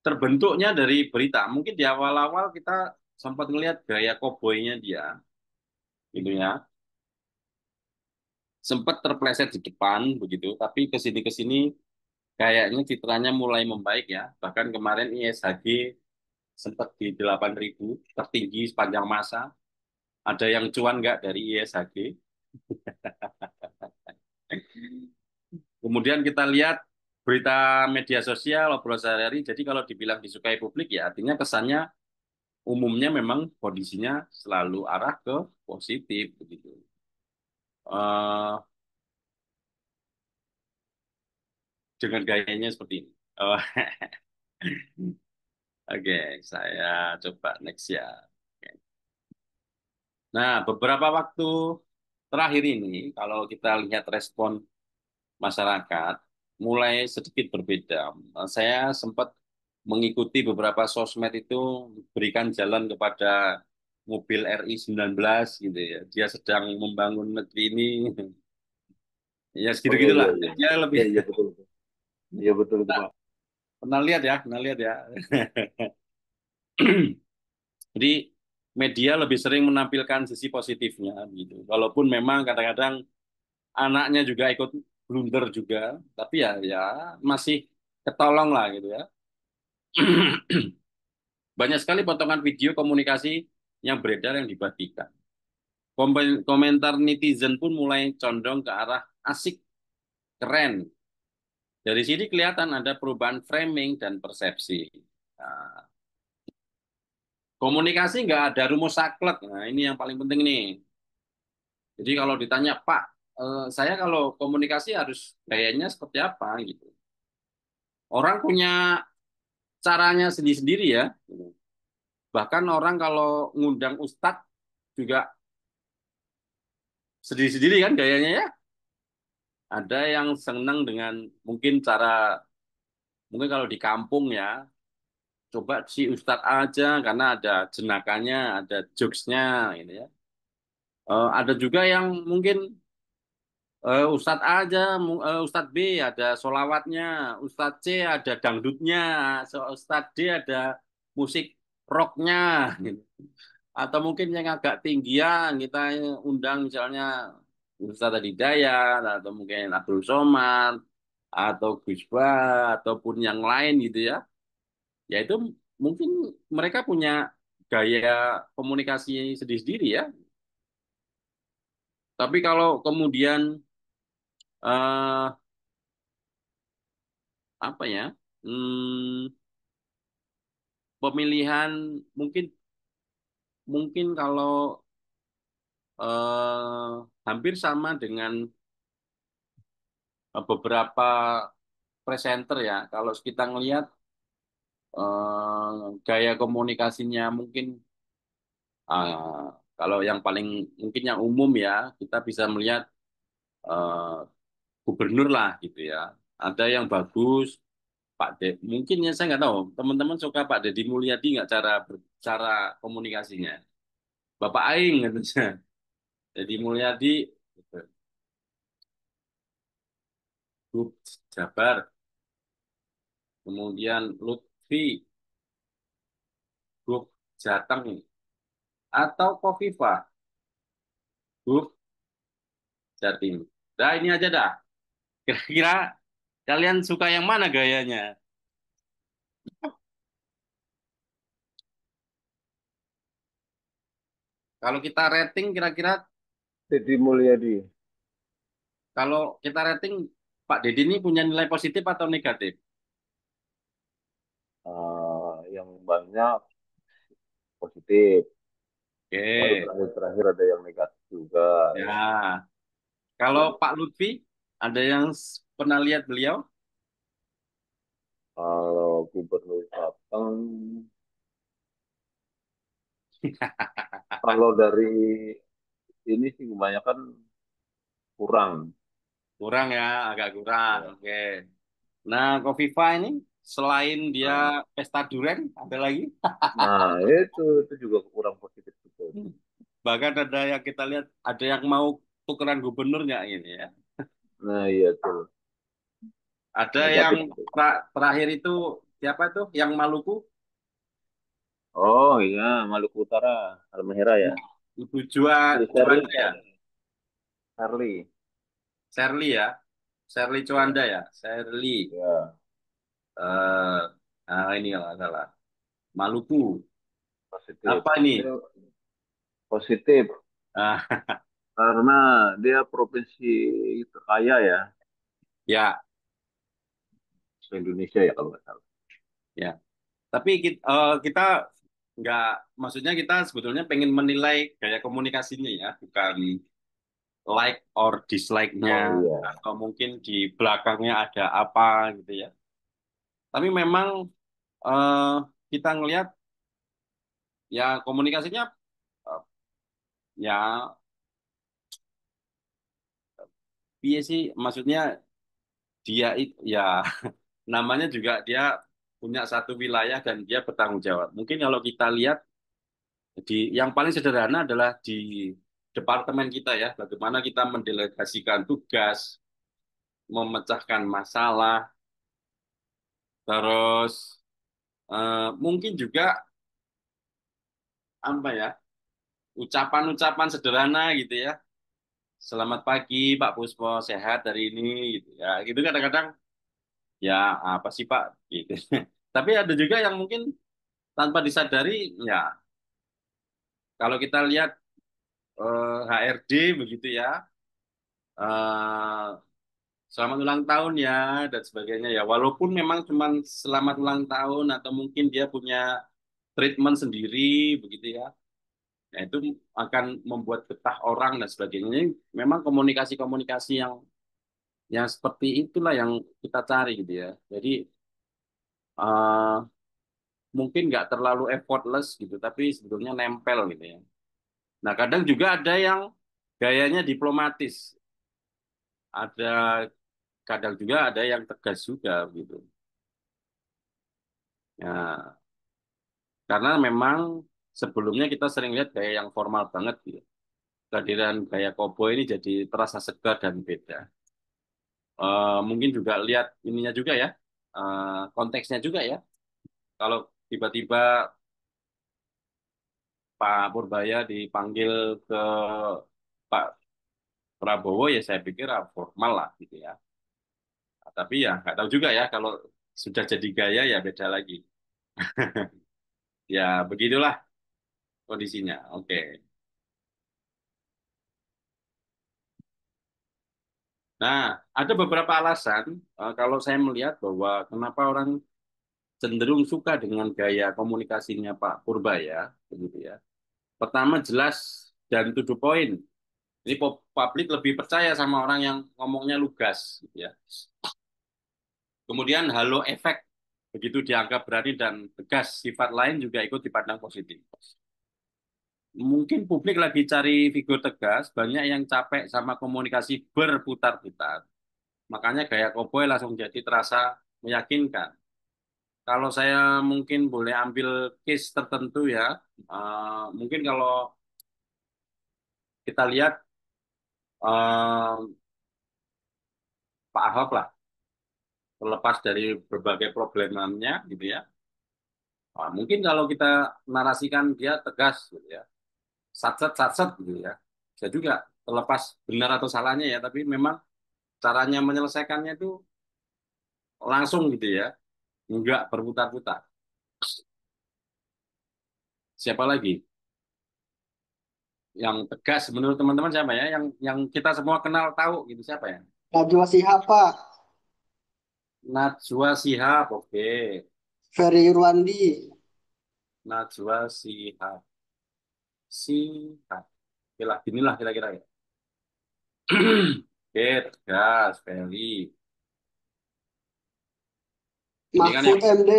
Terbentuknya dari berita. Mungkin di awal-awal kita sempat ngelihat gaya koboynya dia, gitu ya. Sempat terpleset di depan begitu, tapi ke sini kayaknya citranya mulai membaik ya. Bahkan kemarin ISHG sempat di 8.000 tertinggi sepanjang masa. Ada yang cuan nggak dari ISHG? Kemudian kita lihat berita media sosial, obrolan sehari-hari. Jadi kalau dibilang disukai publik ya artinya kesannya umumnya memang kondisinya selalu arah ke positif begitu. Eh, dengan gayanya seperti ini. Oh, oke, saya coba next ya. Oke. Nah, beberapa waktu terakhir ini, kalau kita lihat respon masyarakat, mulai sedikit berbeda. Saya sempat mengikuti beberapa sosmed itu berikan jalan kepada mobil RI 19 gitu ya. Dia sedang membangun negeri ini. Ya Oh iya iya segitu-gitulah. iya. Dia lebih Iya iya betul. Betul. Iya betul itu Pak. pernah lihat ya, pernah lihat ya. Jadi media lebih sering menampilkan sisi positifnya gitu. Walaupun memang kadang-kadang anaknya juga ikut blunder juga, tapi ya ya masih ketolong lah gitu ya. Banyak sekali potongan video komunikasi yang beredar yang dibagikan. Komentar netizen pun mulai condong ke arah asik, keren. Dari sini kelihatan ada perubahan framing dan persepsi. Nah, komunikasi nggak ada rumus saklek. Nah, ini yang paling penting nih. Jadi kalau ditanya, Pak, saya kalau komunikasi harus gayanya seperti apa gitu. Orang punya caranya sendiri-sendiri ya. Bahkan orang kalau ngundang ustadz juga sendiri-sendiri kan gayanya ya. Ada yang senang dengan mungkin mungkin kalau di kampung ya, coba si ustadz aja karena ada jenakanya, ada jokesnya gitu ya. Ada juga yang mungkin Ustadz A aja, Ustadz B ada solawatnya, Ustadz C ada dangdutnya, Ustadz D ada musik rocknya, gitu. Atau mungkin yang agak tinggian kita undang misalnya Ustadz Hidayat atau mungkin Abdul Somad atau Gus Bah ataupun yang lain gitu ya. Ya itu mungkin mereka punya gaya komunikasi sendiri-sendiri ya. Tapi kalau kemudian eh apa ya? Hmm, Pemilihan mungkin mungkin kalau hampir sama dengan beberapa presenter ya. Kalau kita ngelihat gaya komunikasinya mungkin eh, kalau yang paling mungkin yang umum ya kita bisa melihat eh, gubernur lah gitu ya. Ada yang bagus, Pak De, mungkin ya saya nggak tahu. Teman-teman suka Pak Deddy Mulyadi nggak cara komunikasinya? Bapak Aing katanya. Deddy Mulyadi, gitu. Grup Jabar, kemudian Lutfi, grup Jateng, atau Kofifa, grup Jatim. Nah ini aja dah. Kira-kira kalian suka yang mana gayanya? Kalau kita rating kira-kira, Deddy Mulyadi. kalau kita rating Pak Deddy ini punya nilai positif atau negatif? Yang banyak positif. Lalu Oke, terakhir-terakhir ada yang negatif juga. Ya. ya. Kalau Pak Lutfi, ada yang pernah lihat beliau? Kalau Gubernur Jateng, kalau dari ini sih kebanyakan kurang. Kurang ya, agak kurang. Ya. Oke. Nah, Kofifa ini selain dia Nah, pesta duren, ada lagi? nah, itu juga kurang positif juga. Bahkan ada yang kita lihat, ada yang mau tukeran gubernurnya ini ya. Nah, iya tuh. Ada yang Negatif itu. terakhir itu siapa tuh? Yang Maluku, Oh iya, Maluku Utara, Halmahera ya. Ibu Si Shirley, Juanda ya, Shirley. Shirley ya, Shirley Juanda Ya, ya, Shirley. ya, Eh, nah ini kalau nggak salah. Maluku. positif. Apa ini? Dia positif Ah, karena dia provinsi terkaya ya, ya, se Indonesia ya kalau nggak salah. ya. Tapi kita nggak, maksudnya kita sebetulnya pengen menilai gaya komunikasinya ya, bukan like or dislike-nya, Oh iya, atau mungkin di belakangnya ada apa gitu ya. Tapi memang eh, kita ngelihat ya komunikasinya eh, ya iya sih, maksudnya ya namanya juga dia punya satu wilayah dan dia bertanggung jawab. Mungkin kalau kita lihat yang paling sederhana adalah di departemen kita ya, bagaimana kita mendelegasikan tugas, memecahkan masalah, terus mungkin juga apa ya, ucapan-ucapan sederhana gitu ya. Selamat pagi Pak Puspo, sehat hari ini gitu ya. Gitu kadang-kadang ya apa sih Pak gitu. Tapi ada juga yang mungkin tanpa disadari ya, kalau kita lihat HRD begitu ya, eh, selamat ulang tahun ya dan sebagainya ya. Walaupun memang cuman selamat ulang tahun atau mungkin dia punya treatment sendiri begitu ya. Nah, itu akan membuat betah orang dan sebagainya. Ini memang komunikasi-komunikasi yang seperti itulah yang kita cari gitu ya. Jadi eh, mungkin nggak terlalu effortless gitu, tapi sebetulnya nempel gitu ya. Nah, kadang juga ada yang gayanya diplomatis, ada kadang juga ada yang tegas juga gitu. Ya, karena memang sebelumnya kita sering lihat gaya yang formal banget gitu. Kehadiran gaya koboi ini jadi terasa segar dan beda. Mungkin juga lihat ininya juga ya, konteksnya juga ya. Kalau tiba-tiba Pak Purbaya dipanggil ke Pak Prabowo ya saya pikir formal lah gitu ya. Nah, tapi ya nggak tahu juga ya kalau sudah jadi gaya ya beda lagi. Ya begitulah kondisinya. Oke. Nah, ada beberapa alasan kalau saya melihat bahwa kenapa orang cenderung suka dengan gaya komunikasinya Pak Purbaya, begitu ya. Pertama jelas dan to the point. Ini publik lebih percaya sama orang yang ngomongnya lugas, gitu ya. Kemudian halo efek, begitu dianggap berani dan tegas, sifat lain juga ikut dipandang positif. Mungkin publik lagi cari figur tegas, banyak yang capek sama komunikasi berputar-putar. Makanya gaya koboi langsung jadi terasa meyakinkan. Kalau saya mungkin boleh ambil case tertentu ya, mungkin kalau kita lihat eh, Pak Ahok lah, terlepas dari berbagai problemnya gitu ya. Mungkin kalau kita narasikan dia tegas gitu ya, satset satset gitu ya. Bisa juga terlepas benar atau salahnya ya, tapi memang caranya menyelesaikannya itu langsung gitu ya, enggak berputar-putar. Siapa lagi yang tegas menurut teman-teman siapa ya? Yang kita semua kenal tahu gitu siapa ya? Najwa Shihab, Pak. Najwa Shihab, oke. Ferry Irwandi. Najwa Shihab, Shihab. Oke lah, inilah kira-kira ya. Oke, tegas, Feli. Ini kan yang Mahfud MD.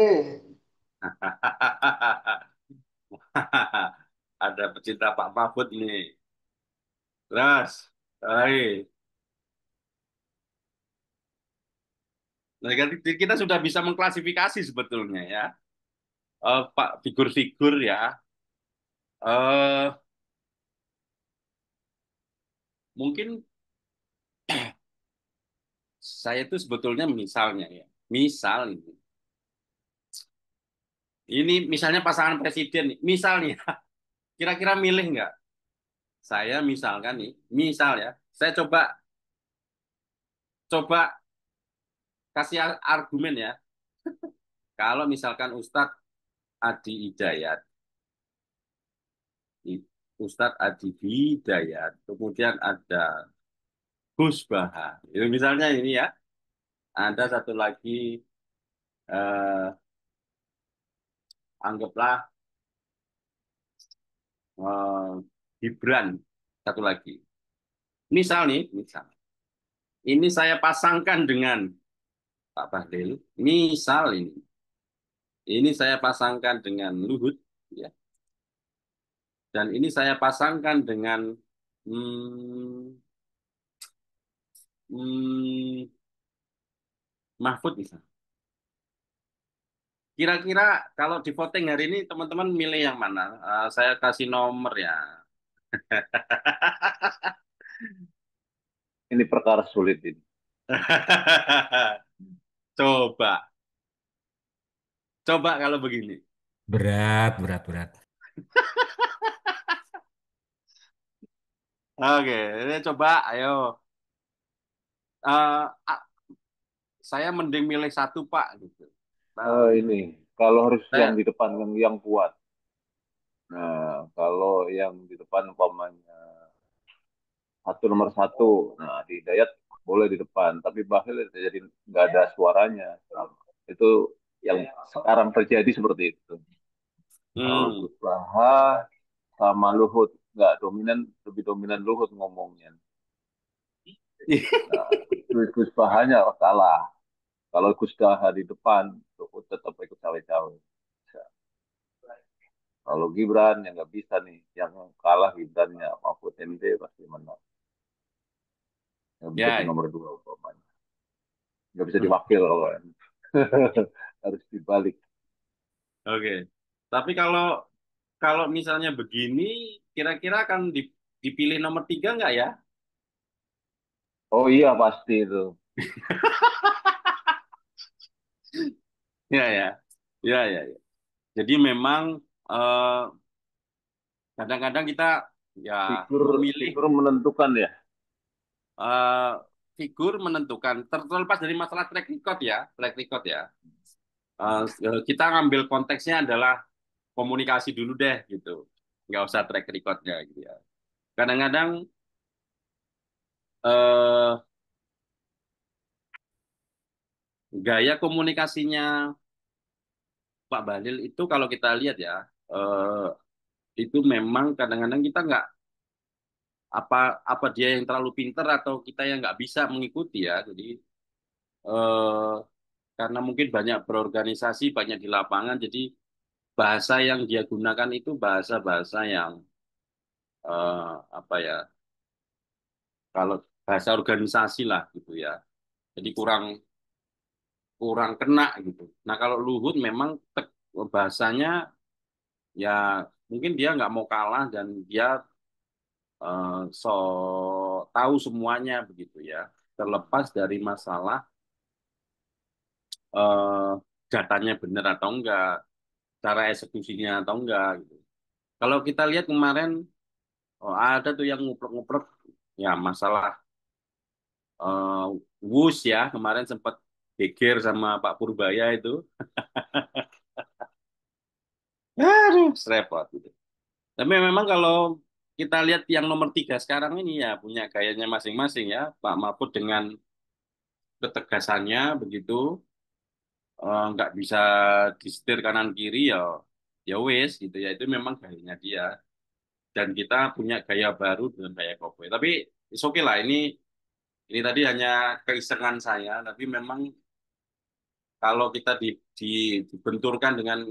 ada pecinta Pak Mahfud nih. Terus, baik. Nah, kan kita sudah bisa mengklasifikasi sebetulnya ya. Pak figur-figur ya. Eh mungkin saya itu sebetulnya misalnya ya, misal ini misalnya pasangan presiden nih, misalnya kira-kira milih nggak? Saya misalkan nih, misal ya, saya coba coba kasih argumen ya. Kalau misalkan Ustadz Adi Hidayat, Ustadz Adi Hidayat, kemudian ada Gus Baha. Itu misalnya ini ya, ada satu lagi eh, anggaplah eh, Gibran, satu lagi. Misal nih, misal ini saya pasangkan dengan Pak Bahlil, misal ini saya pasangkan dengan Luhut, ya, dan ini saya pasangkan dengan hmm, hmm, Mahfud misalnya. Kira-kira kalau di voting hari ini teman-teman milih yang mana? Saya kasih nomor ya. Ini perkara sulit ini. Coba, coba kalau begini. Berat, berat, berat. Oke, ini coba, ayo. Eh, ah, saya mending milih satu Pak, gitu. Ini kalau harus yang Saya, di depan yang kuat. Nah, kalau yang di depan umpamanya satu nomor satu, nah di Hidayat boleh di depan, tapi Bahlil jadi nggak ada suaranya. Nah, itu yang sekarang terjadi seperti itu. Kalau hmm. Gus Baha sama Luhut nggak dominan, lebih dominan Luhut ngomongnya. Nah, Gus Bahanya kalah. Kalau Gus Daha di depan, Luhut tetap ikut cawe-cawe. Kalau Gibran yang nggak bisa nih, yang kalah Gibrannya Mahfud MD pasti menang. Yang bisa di Ya, nomor dua umpamanya. Nggak bisa diwakil kalau harus dibalik. oke. Tapi kalau kalau misalnya begini, kira-kira akan dipilih nomor tiga nggak ya? Oh iya pasti itu. Ya, ya, ya, ya, ya. Jadi memang eh, kadang-kadang kita ya Figur memilih figur menentukan ya. eh, figur menentukan terlepas dari masalah track record ya, track record ya. Kita ngambil konteksnya adalah komunikasi dulu deh gitu, nggak usah track recordnya gitu ya. Kadang-kadang eh, gaya komunikasinya Pak Bahlil itu kalau kita lihat ya, eh, itu memang kadang-kadang kita nggak apa apa dia yang terlalu pinter atau kita yang nggak bisa mengikuti ya. Jadi eh, karena mungkin banyak berorganisasi, banyak di lapangan, jadi bahasa yang dia gunakan itu bahasa-bahasa yang apa ya, kalau bahasa organisasi lah gitu ya. Jadi kurang kurang kena gitu. Nah kalau Luhut memang bahasanya ya mungkin dia nggak mau kalah dan dia so tahu semuanya begitu ya. Terlepas dari masalah eh, datanya benar atau enggak, cara eksekusinya atau enggak gitu. Kalau kita lihat kemarin ada tuh yang nguprek-nguprek ya masalah eh, Wus ya kemarin sempat geger sama Pak Purbaya itu. Aduh, repot gitu. Tapi memang kalau kita lihat yang nomor tiga sekarang ini ya punya gayanya masing-masing ya. Pak Mahfud dengan ketegasannya begitu, nggak bisa disetir kanan kiri ya, ya wes gitu ya. Itu memang gayanya dia. Dan kita punya gaya baru dengan gaya Koboi. Tapi oke okay lah ini tadi hanya keisengan saya. Tapi memang kalau kita dibenturkan dengan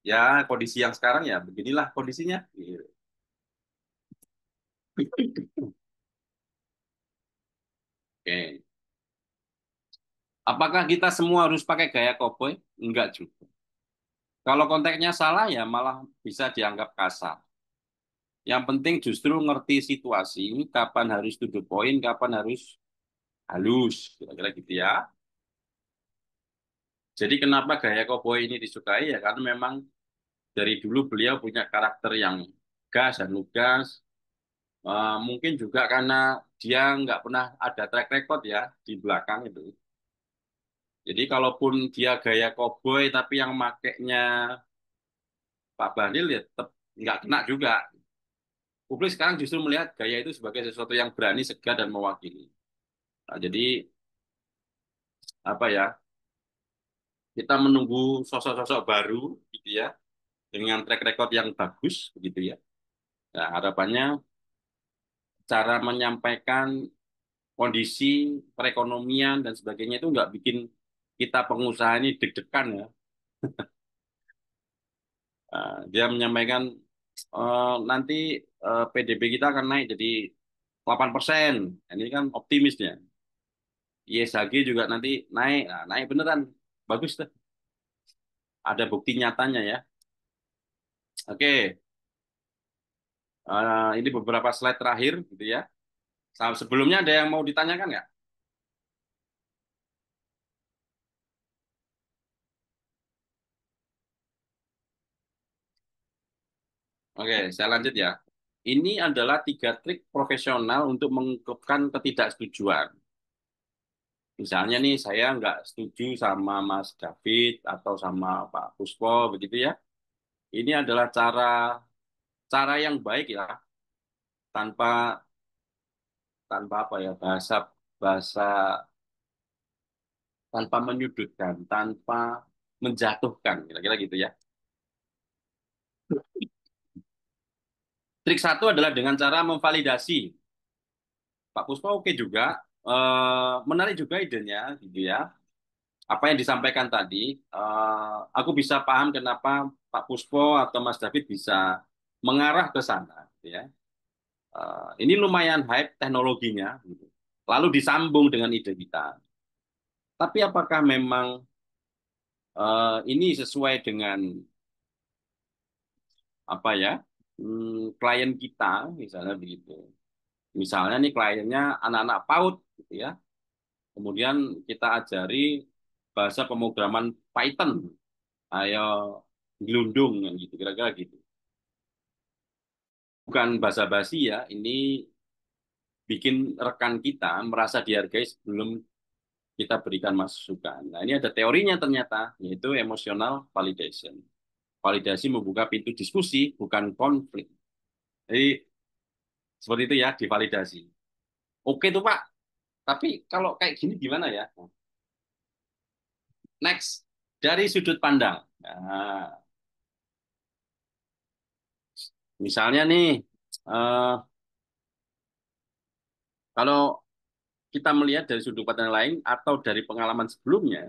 ya kondisi yang sekarang ya beginilah kondisinya. Gitu. Oke. Apakah kita semua harus pakai gaya koboi? Enggak juga. Kalau konteksnya salah ya malah bisa dianggap kasar. Yang penting justru ngerti situasi, kapan harus to the point, kapan harus halus, kira-kira gitu ya. Jadi kenapa gaya koboi ini disukai ya karena memang dari dulu beliau punya karakter yang gas dan lugas. Mungkin juga karena dia nggak pernah ada track record ya di belakang itu. Jadi kalaupun dia gaya koboi tapi yang makainya Pak Bahlil ya tetap nggak kena juga. Publik sekarang justru melihat gaya itu sebagai sesuatu yang berani, segar, dan mewakili. Nah, jadi apa ya, kita menunggu sosok-sosok baru gitu ya, dengan track record yang bagus begitu ya. Nah, harapannya cara menyampaikan kondisi perekonomian dan sebagainya itu nggak bikin kita pengusaha ini deg-degan ya. Dia menyampaikan nanti PDB kita akan naik jadi 8%. Ini kan optimisnya. ISHG juga nanti naik. Nah, naik beneran. Bagus tuh. Ada bukti nyatanya ya. Oke, ini beberapa slide terakhir gitu ya. Sebelumnya ada yang mau ditanyakan nggak? Oke, saya lanjut ya. Ini adalah 3 trik profesional untuk mengungkapkan ketidaksetujuan. Misalnya nih, saya nggak setuju sama Mas David atau sama Pak Puspo, begitu ya. Ini adalah cara cara yang baik ya, tanpa tanpa apa ya, bahasa bahasa tanpa menyudutkan, tanpa menjatuhkan, kira-kira gitu ya. Trik satu adalah dengan cara memvalidasi. Pak Puspo oke juga, menarik juga idenya, gitu ya. Apa yang disampaikan tadi, aku bisa paham kenapa Pak Puspo atau Mas David bisa mengarah ke sana, gitu ya. Ini lumayan hype teknologinya, gitu. Lalu disambung dengan ide kita. Tapi apakah memang ini sesuai dengan apa ya, klien kita, misalnya begitu. Misalnya nih kliennya anak-anak PAUD, gitu ya. Kemudian kita ajari bahasa pemrograman Python, ayo gelundung gitu, kira-kira gitu. Bukan basa-basi ya, ini bikin rekan kita merasa dihargai sebelum kita berikan masukan. Nah, ini ada teorinya ternyata, yaitu emotional validation. Validasi membuka pintu diskusi, bukan konflik. Jadi, seperti itu ya, divalidasi. Oke tuh Pak, tapi kalau kayak gini gimana ya? Next, dari sudut pandang. Nah, misalnya nih, eh, kalau kita melihat dari sudut pandang lain atau dari pengalaman sebelumnya,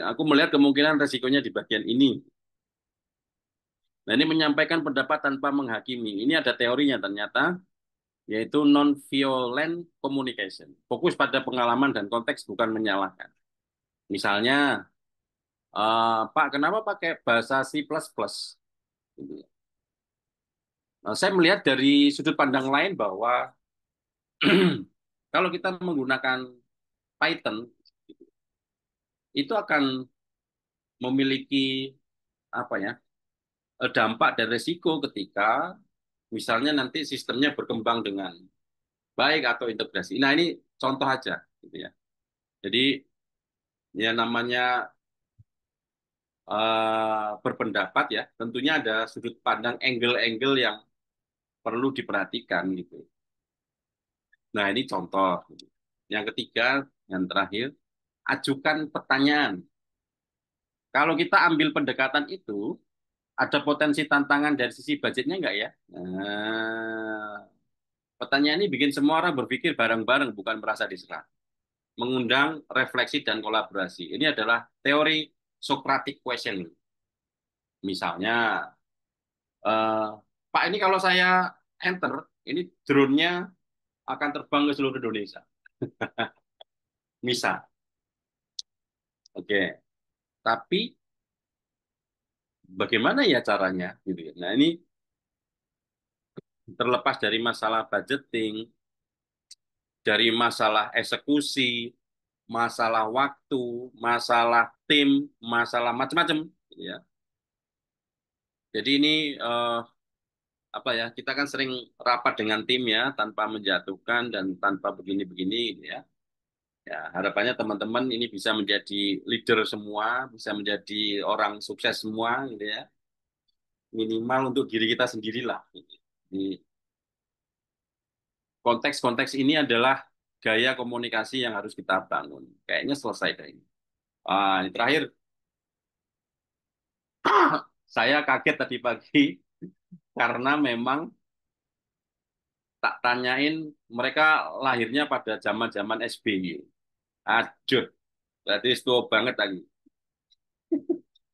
aku melihat kemungkinan resikonya di bagian ini. Nah, ini menyampaikan pendapat tanpa menghakimi. Ini ada teorinya ternyata, yaitu non-violent communication. Fokus pada pengalaman dan konteks, bukan menyalahkan. Misalnya, Pak, kenapa pakai bahasa C++? Gitu ya. Nah, saya melihat dari sudut pandang lain bahwa kalau kita menggunakan Python, itu akan memiliki apa ya, dampak dan resiko ketika misalnya nanti sistemnya berkembang dengan baik atau integrasi. Nah, ini contoh aja gitu ya. Jadi ya namanya berpendapat ya, tentunya ada sudut pandang angle-angle yang perlu diperhatikan gitu. Nah, ini contoh. Yang ketiga, yang terakhir, ajukan pertanyaan. Kalau kita ambil pendekatan itu, ada potensi tantangan dari sisi budgetnya nggak ya? Nah, pertanyaan ini bikin semua orang berpikir bareng-bareng, bukan merasa diserang. Mengundang refleksi dan kolaborasi. Ini adalah teori Socratic questioning. Misalnya, eh, Pak, ini kalau saya enter, ini drone-nya akan terbang ke seluruh Indonesia. Misal, oke. Tapi bagaimana ya caranya? Gitu ya. Nah, ini terlepas dari masalah budgeting, dari masalah eksekusi, masalah waktu, masalah tim, masalah macam-macam, gitu ya. Jadi ini apa ya? Kita kan sering rapat dengan tim ya, tanpa menjatuhkan dan tanpa begini-begini, gitu ya. Ya, harapannya teman-teman ini bisa menjadi leader semua, bisa menjadi orang sukses semua, gitu ya. Minimal untuk diri kita sendirilah. Di konteks-konteks ini adalah gaya komunikasi yang harus kita bangun. Kayaknya selesai deh ini. Ini terakhir, saya kaget tadi pagi karena memang tak tanyain mereka lahirnya pada zaman-zaman SBY. Aduh, berarti tua banget lagi.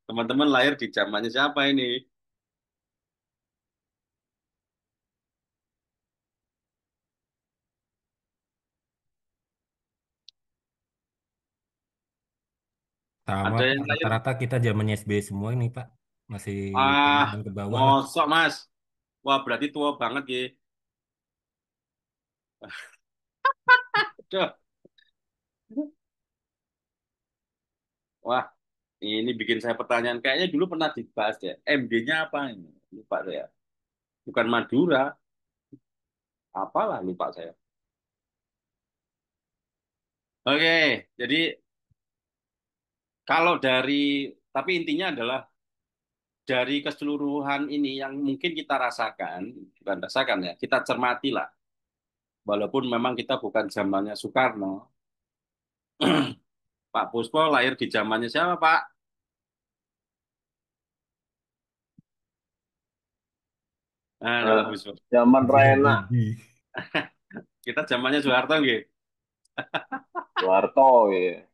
Teman-teman lahir di zamannya siapa ini? Sama Ada yang lahir? rata-rata kita zamannya SBY semua ini Pak. Masih Ah, ke bawah lah. mosok Mas. Wah, berarti tua banget ya. Aduh. Wah, ini bikin saya pertanyaan. Kayaknya dulu pernah dibahas ya. MD-nya apa ini? Lupa saya. Bukan Madura. Apalah lupa saya. Oke, jadi kalau dari, tapi intinya adalah dari keseluruhan ini yang mungkin kita rasakan, bukan rasakan ya, kita cermati lah. Walaupun memang kita bukan zamannya Soekarno, Pak Puspo lahir di zamannya siapa, Pak? Nah, Eh, Pak Puspo. zaman Presiden Raina, Habibie. Kita zamannya Soeharto, nggih. Soeharto, ya.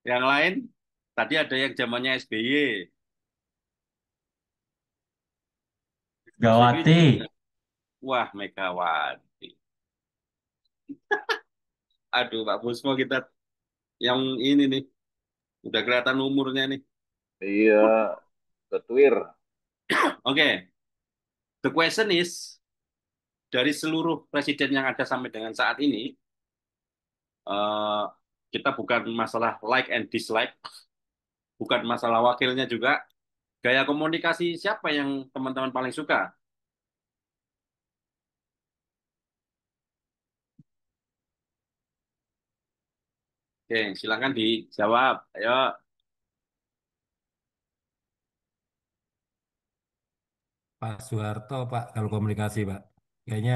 Yang lain, tadi ada yang zamannya SBY. Mas Fikri Gawati. juga. Wah, Megawati. Aduh, Pak Puspo kita yang ini nih, udah kelihatan umurnya nih. Iya, ketuir. Oke, the question is, dari seluruh presiden yang ada sampai dengan saat ini, eh, kita bukan masalah like and dislike, bukan masalah wakilnya juga. Gaya komunikasi siapa yang teman-teman paling suka? Oke, silakan dijawab. Ayo. Pak Soeharto Pak kalau komunikasi Pak. Kayaknya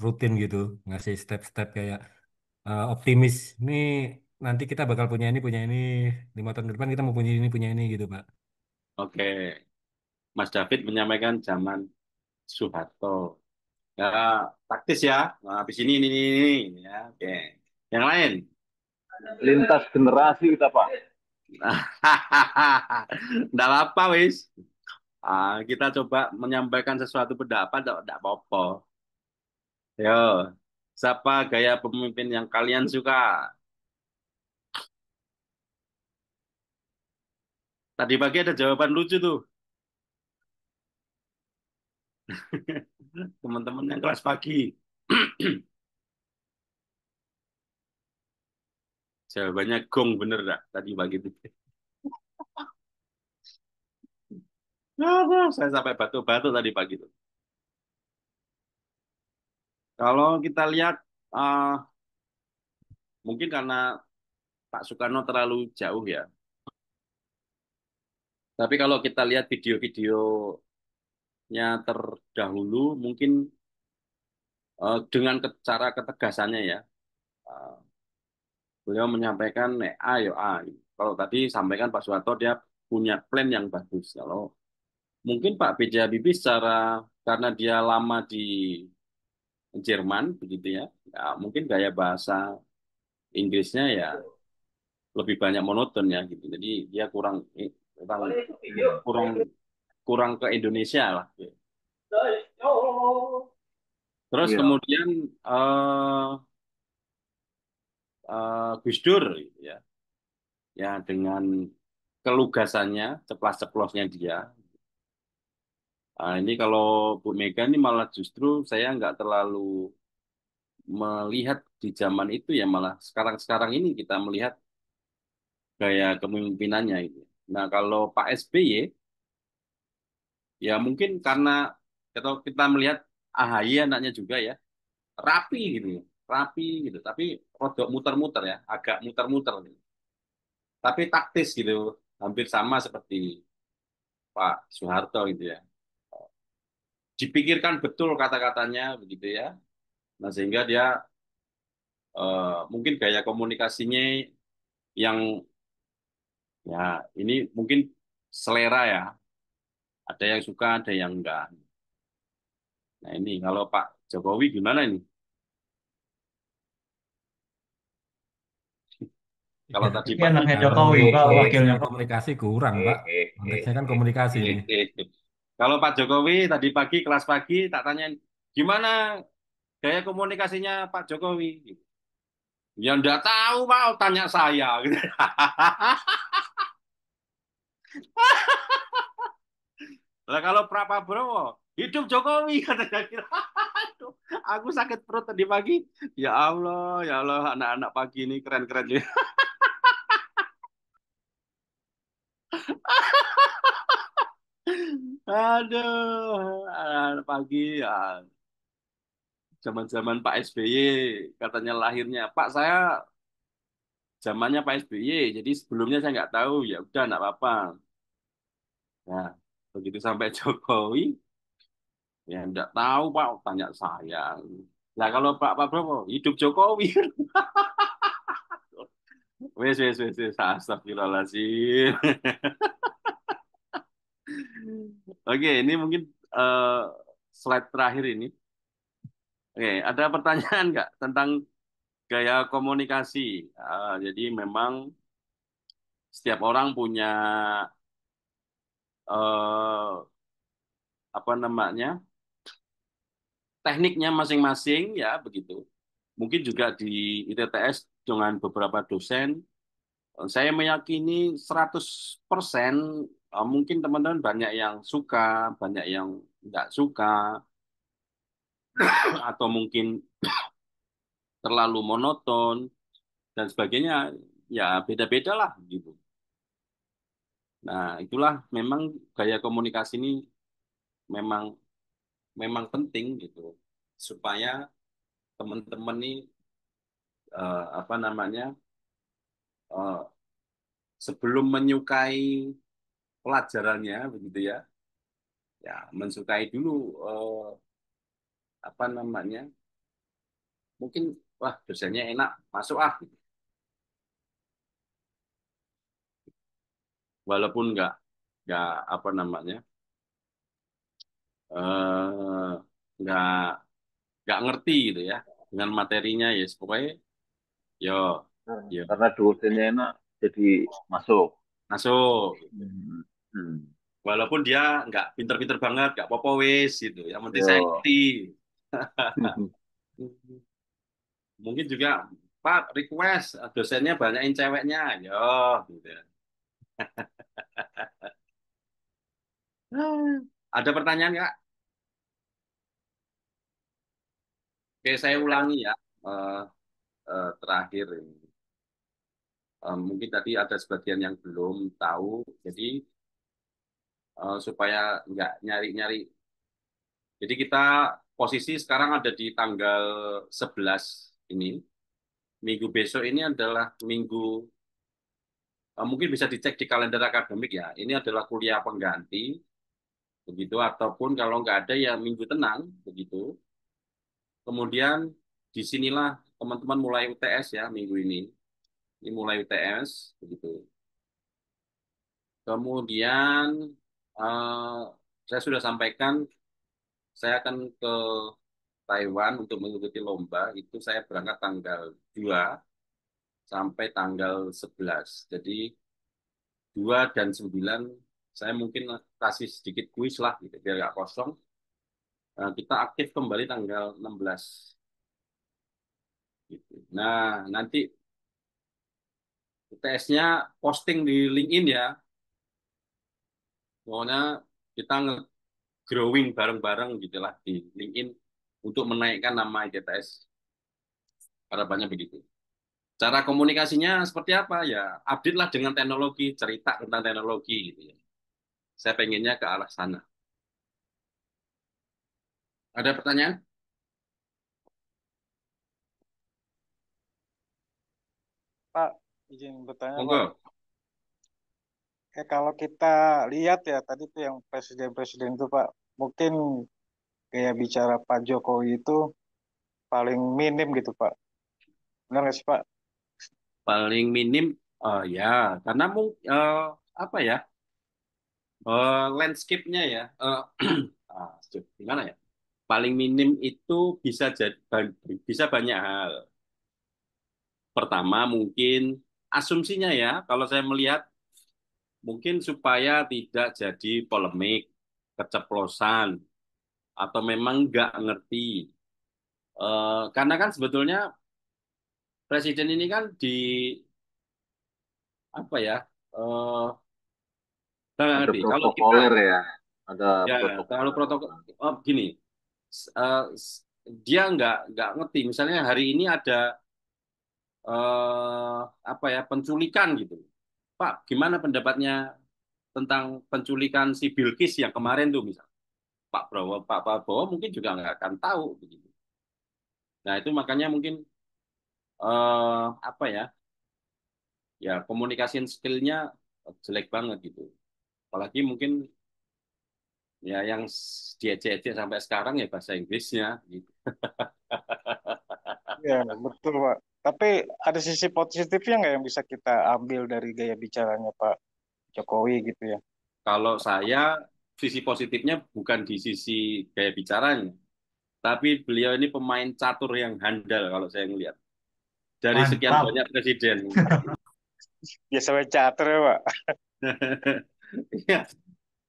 rutin gitu. Ngasih step-step kayak optimis. Ini nanti kita bakal punya ini. 5 tahun ke depan kita mau punya ini gitu Pak. Oke, Mas David menyampaikan zaman Soeharto. Ya, taktis ya. Nah, habis ini, ya. Oke. Yang lain? Lintas generasi kita, Pak. Nggak apa, wis. Kita coba menyampaikan sesuatu pendapat, nggak apa-apa. Yo, siapa gaya pemimpin yang kalian suka? Tadi pagi ada jawaban lucu tuh, teman-teman yang kelas pagi. Jawabannya gong bener dah tadi pagi itu. Saya sampai batu-batu tadi pagi itu. Kalau kita lihat, uh, mungkin karena Pak Soekarno terlalu jauh ya. Tapi kalau kita lihat video-videonya terdahulu, mungkin dengan cara ketegasannya ya, uh, beliau menyampaikan, ayo, kalau tadi sampaikan Pak Soeharto dia punya plan yang bagus. Kalau mungkin Pak B.J. Habibie secara karena dia lama di Jerman begitu ya, ya mungkin gaya bahasa Inggrisnya ya lebih banyak monoton ya gitu. Jadi dia kurang kurang kurang ke Indonesia lah. Gitu. Terus Iya. kemudian Gus Dur gitu ya dengan kelugasannya, ceplas-ceplosnya dia, Nah, ini kalau Bu Mega ini malah justru saya nggak terlalu melihat di zaman itu ya, malah sekarang-sekarang ini kita melihat gaya kepemimpinannya itu. Nah, kalau Pak SBY ya mungkin karena kalau kita melihat AHY anaknya juga ya, rapi gitu, rapi gitu, tapi rodok muter-muter ya, agak muter-muter gitu. Tapi taktis gitu, hampir sama seperti Pak Soeharto gitu ya. Dipikirkan betul kata-katanya begitu ya. Nah, sehingga dia mungkin gaya komunikasinya yang ya ini mungkin selera ya. Ada yang suka, ada yang enggak. Nah, ini kalau Pak Jokowi gimana ini? Kalau tadi Ini pagi anaknya Kalau Jokowi, Pak, konteksnya wakilnya. komunikasi kurang, Pak. Konteksnya kan Hehehe. komunikasi ini. kalau Pak Jokowi tadi pagi kelas pagi tak tanya gimana gaya komunikasinya Pak Jokowi? Ya enggak tahu Pak, tanya saya. Lah kalau Pak Prabowo, hidup Jokowi katanya. Aduh, aku sakit perut tadi pagi. Ya Allah, anak-anak pagi ini keren-keren ya. Aduh, anak pagi ya. Zaman-zaman Pak SBY katanya lahirnya. Pak saya zamannya Pak SBY, jadi sebelumnya saya nggak tahu. Ya udah, nggak apa-apa. Nah, begitu sampai Jokowi, ya nggak tahu Pak, tanya saya. Nah kalau Pak Prabowo, hidup Jokowi. Wes, astagfirullahaladzim. Oke, ini mungkin eh, slide terakhir ini. Oke, ada pertanyaan nggak tentang gaya komunikasi? Jadi memang setiap orang punya apa namanya tekniknya masing-masing ya begitu. Mungkin juga di ITTS dengan beberapa dosen, saya meyakini 100% mungkin teman-teman banyak yang suka, banyak yang nggak suka, atau mungkin terlalu monoton dan sebagainya. Ya beda-beda lah gitu. Nah, itulah memang gaya komunikasi ini memang memang penting gitu supaya teman-teman nih apa namanya eh, sebelum menyukai pelajarannya begitu ya, ya mensukai dulu eh, apa namanya mungkin wah dosennya enak masuk gitu. Walaupun nggak apa namanya eh, nggak nggak ngerti gitu ya dengan materinya ya pokoknya yo yo Karena dosennya enak, jadi masuk. masuk. Hmm. Hmm. Walaupun dia nggak pinter-pinter banget, nggak apa-apa wes gitu. Yang penting saya Yo. ngerti. Mungkin juga Pak request dosennya banyakin ceweknya, yo gitu. Ada pertanyaan nggak? Oke, saya ulangi ya eh, terakhir ini. Mungkin tadi ada sebagian yang belum tahu, jadi supaya nggak nyari-nyari. Jadi kita posisi sekarang ada di tanggal 11 ini. Minggu besok ini adalah minggu mungkin bisa dicek di kalender akademik ya. Ini adalah kuliah pengganti begitu ataupun kalau nggak ada ya minggu tenang begitu. Kemudian disinilah teman-teman mulai UTS ya minggu ini. Ini mulai UTS begitu. Kemudian eh, saya sudah sampaikan saya akan ke Taiwan untuk mengikuti lomba. Itu saya berangkat tanggal 2 sampai tanggal 11. Jadi 2 dan 9 saya mungkin kasih sedikit kuis lah gitu biar nggak kosong. Kita aktif kembali tanggal 16 gitu. Nah, nanti UTS-nya posting di LinkedIn ya. Pokoknya kita growing bareng-bareng gitu lah di LinkedIn untuk menaikkan nama ITTS. Harapannya begitu. Cara komunikasinya seperti apa? Ya, update lah dengan teknologi, cerita tentang teknologi gitu ya. Saya pengennya ke arah sana. Ada pertanyaan? Pak, izin bertanya Pak. Monggo. Kalau kita lihat ya tadi tuh yang presiden-presiden itu Pak, mungkin gaya bicara Pak Jokowi itu paling minim gitu Pak. Benar nggak sih Pak? Paling minim, ya, karena apa ya, landscape-nya ya, gimana ya? Paling minim itu bisa jadi, bisa banyak hal. Pertama mungkin asumsinya ya, kalau saya melihat mungkin supaya tidak jadi polemik, keceplosan, atau memang nggak ngerti. Karena kan sebetulnya presiden ini kan apa ya, eh nggak Ada ngerti. Kalau kita protokoler ya, ada ya terlalu protokoler. protokol, gini, s- eh, s- dia nggak ngerti. Misalnya hari ini ada apa ya, penculikan gitu. Pak, gimana pendapatnya tentang penculikan si Bilkis yang kemarin tuh misal? Pak Prabowo mungkin juga nggak akan tahu begitu. Nah itu makanya mungkin apa ya, ya komunikasi skillnya jelek banget gitu. Apalagi mungkin ya yang diejek-ejek sampai sekarang ya bahasa Inggrisnya gitu. Ya, betul Pak. Tapi ada sisi positifnya nggak yang bisa kita ambil dari gaya bicaranya Pak Jokowi gitu ya? Kalau saya sisi positifnya bukan di sisi gaya bicaranya, tapi beliau ini pemain catur yang handal kalau saya melihat. Dari sekian Mantap. banyak presiden. Biasa catur ya Pak. Iya,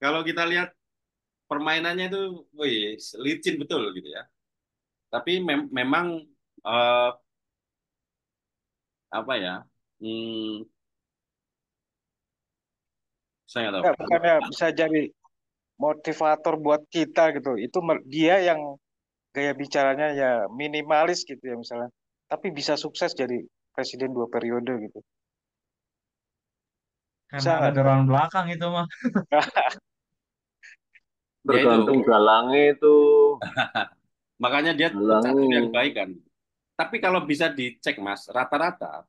kalau kita lihat permainannya itu, wih, licin betul gitu ya. Tapi memang eh, apa ya? Hmm, saya nggak Ya, tahu. bukannya bisa jadi motivator buat kita gitu. Itu dia yang gaya bicaranya ya minimalis gitu ya misalnya. Tapi bisa sukses jadi presiden 2 periode gitu. Bisa Karena ada nggak? dorong belakang itu mah. Ya itu, Tergantung dalangnya itu, makanya dia pecatur yang dalangnya. baik kan. Tapi kalau bisa dicek Mas, rata-rata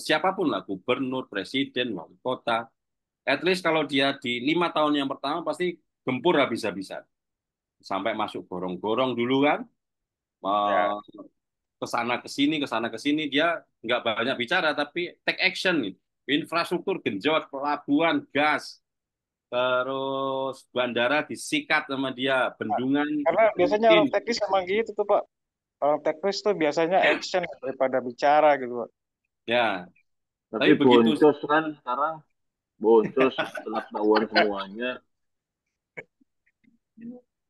siapapun lah, gubernur, presiden, wali kota, at least kalau dia di 5 tahun yang pertama pasti gempur habis-habisan. Sampai masuk gorong-gorong dulu kan, Ya, eh, ke sana ke sini dia nggak banyak bicara tapi take action gitu. Infrastruktur genjot, pelabuhan, gas, terus bandara disikat sama dia, bendungan karena biasanya dibikin. orang teknis emang gitu tuh Pak. Orang teknis tuh biasanya action daripada bicara gitu Pak. Ya, Tapi tapi begitu. boncos kan sekarang, boncos setelah ketahuan semuanya.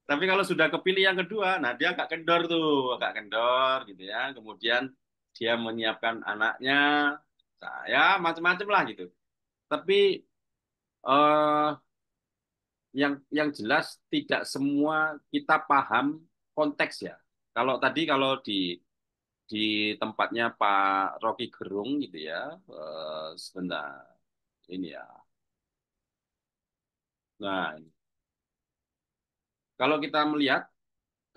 Tapi kalau sudah kepilih yang kedua, nah dia agak kendor tuh, agak kendor gitu ya. Kemudian dia menyiapkan anaknya, nah, ya macam-macam lah gitu. Tapi eh, yang jelas tidak semua kita paham konteks ya. Kalau di tempatnya Pak Rocky Gerung gitu ya, sebentar ini ya. Nah, kalau kita melihat,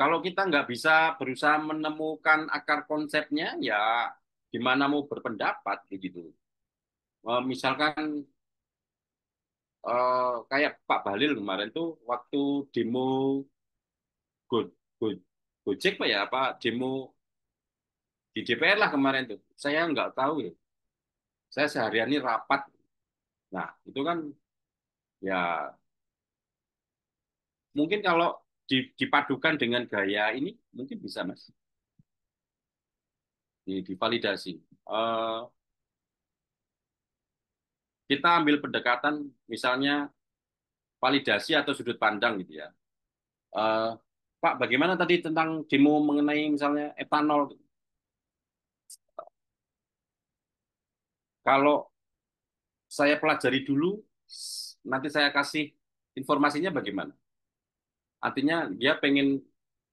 kalau kita nggak bisa berusaha menemukan akar konsepnya, ya gimana mau berpendapat begitu. Misalkan kayak Pak Bahlil kemarin tuh waktu demo Go, Go, Gojek Pak ya, apa demo di DPR lah kemarin tuh. Saya nggak tahu ya. Saya seharian ini rapat. Nah, itu kan ya mungkin kalau dipadukan dengan gaya ini mungkin bisa Mas divalidasi. Eh, kita ambil pendekatan misalnya validasi atau sudut pandang gitu ya. Eh, Pak, bagaimana tadi tentang demo mengenai misalnya etanol? Kalau saya pelajari dulu, nanti saya kasih informasinya bagaimana. Artinya dia pengen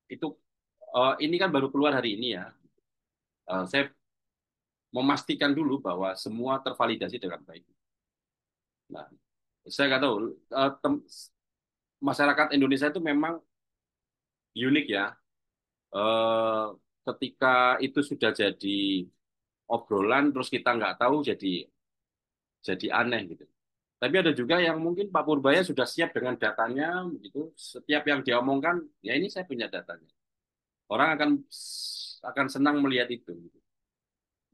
itu, ini kan baru keluar hari ini ya. Saya memastikan dulu bahwa semua tervalidasi dengan baik. Nah, saya nggak tahu, masyarakat Indonesia itu memang unik ya. Eh, Ketika itu sudah jadi obrolan, terus kita nggak tahu, jadi aneh gitu. Tapi ada juga yang mungkin Pak Purbaya sudah siap dengan datanya, gitu. Setiap yang dia omongkan, ya ini saya punya datanya. Orang akan senang melihat itu. Gitu.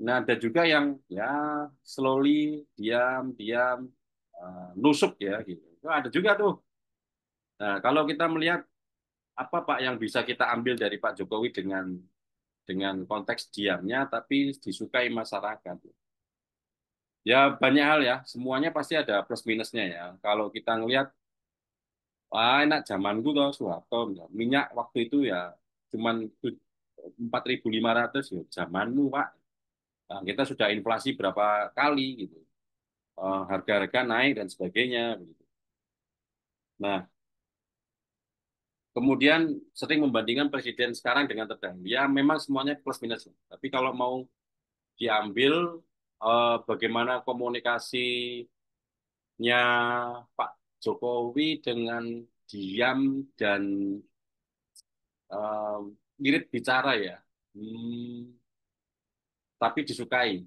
Nah, ada juga yang ya slowly, diam-diam, nusuk ya gitu. Itu ada juga tuh. Nah, kalau kita melihat apa Pak yang bisa kita ambil dari Pak Jokowi dengan konteks diamnya tapi disukai masyarakat. Ya banyak hal ya, semuanya pasti ada plus minusnya ya. Kalau kita ngelihat, wah enak zamanku tuh Soeharto, minyak waktu itu ya cuman 4.500 ya zamanmu Pak. Nah, kita sudah inflasi berapa kali gitu. Harga-harga naik dan sebagainya begitu. Nah, kemudian sering membandingkan presiden sekarang dengan terdahulu. Ya memang semuanya plus minus. Tapi kalau mau diambil, bagaimana komunikasinya Pak Jokowi dengan diam dan eh, irit bicara ya. Hmm, tapi disukai.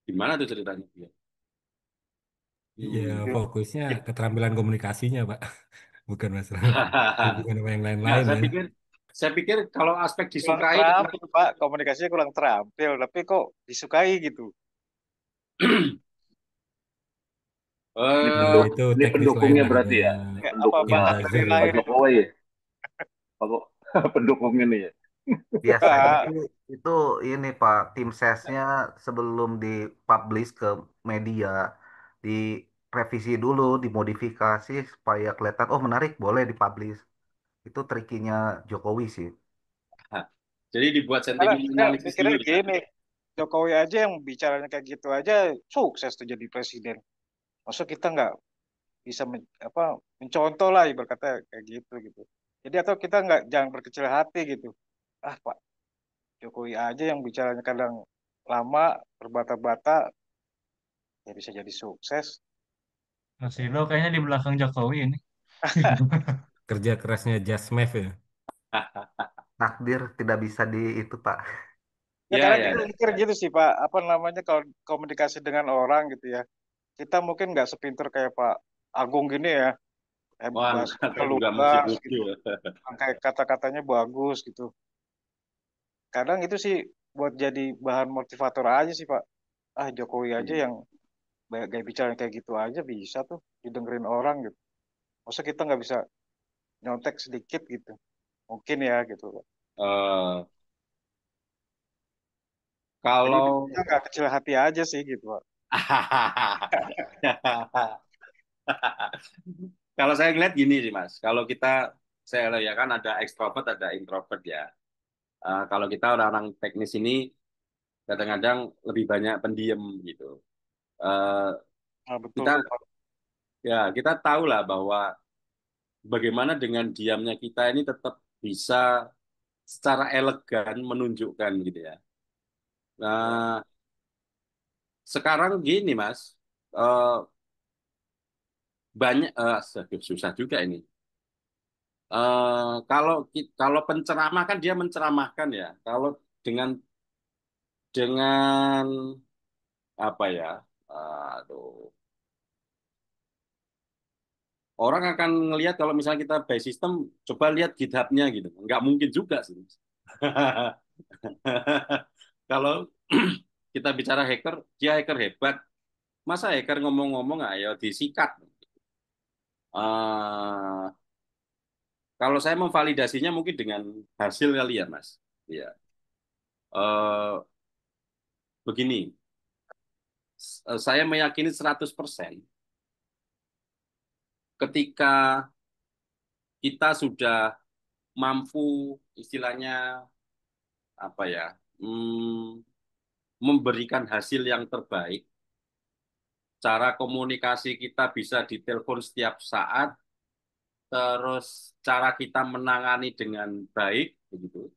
Gimana tuh ceritanya dia? Ya Hmm. fokusnya keterampilan komunikasinya Pak, bukan masalah hubungan sama yang Nggak, lain-lain ya. saya pikir kalau aspek Kurang disukai tetap terampil, Pak. Komunikasinya kurang terampil, tapi kok disukai gitu. Ini Ya eh itu ini teknis lain pendukungnya lah berarti namanya ya, Kayak apa tim pendukungnya bakat dari buzzer Pak itu. lahir itu. Jokowi ya, Pak pendukung ini ya. Biasanya Pak, sih itu ini Pak, tim sesnya sebelum dipublish ke media, direvisi dulu, dimodifikasi supaya kelihatan, oh menarik, boleh dipublish. Itu trikinya Jokowi sih. jadi dibuat karena sentimen kita analisis dulu mikirnya ya. gini, Jokowi aja yang bicaranya kayak gitu aja sukses tuh jadi presiden. Maksud kita nggak bisa mencontoh lah ibarat kata kayak gitu gitu. Jadi atau kita nggak jangan berkecil hati gitu. Ah Pak Jokowi aja yang bicaranya kadang lama berbata-bata ya bisa jadi sukses. Mas Rino kayaknya di belakang Jokowi ini. Kerja kerasnya Just Math ya. Takdir tidak bisa di itu Pak. Ya Ya, karena ya, kita ya. mikir gitu sih Pak, apa namanya kalau komunikasi dengan orang gitu ya. Kita mungkin nggak sepinter kayak Pak Agung gini ya, Wah, bahasanya nggak lugas muji-muji gitu, ya. kayak kata-katanya bagus gitu. Kadang itu sih buat jadi bahan motivator aja sih Pak. Ah Jokowi aja yang gaya bicara kayak gitu aja bisa tuh didengerin orang gitu. Masa kita nggak bisa nyontek sedikit gitu? Mungkin ya gitu Pak. Eh, Jadi kalau kita nggak kecil hati aja sih gitu Pak. kalau saya ngeliat gini sih Mas, kalau kita, saya ya kan ada ekstrovert ada introvert ya. Kalau kita orang-orang teknis ini kadang-kadang lebih banyak pendiam gitu. Eh, Nah, betul kita tuh Pak. kita tahu lah bahwa bagaimana dengan diamnya kita ini tetap bisa secara elegan menunjukkan gitu ya. Ya. Nah, sekarang gini Mas, eh, banyak susah juga ini. Kalau penceramah kan dia menceramahkan ya. Kalau dengan dengan apa ya? Aduh, orang akan ngelihat kalau misalnya kita by system, coba lihat GitHub-nya gitu. Nggak mungkin juga sih. Mas. Kalau kita bicara hacker, dia hacker hebat. Masa hacker ngomong-ngomong, ayo disikat. Eh, Kalau saya memvalidasinya mungkin dengan hasil kali ya, Mas. Ya. Begini, saya meyakini 100% ketika kita sudah mampu istilahnya apa ya, hmm, memberikan hasil yang terbaik, cara komunikasi kita bisa ditelepon setiap saat, terus cara kita menangani dengan baik, begitu,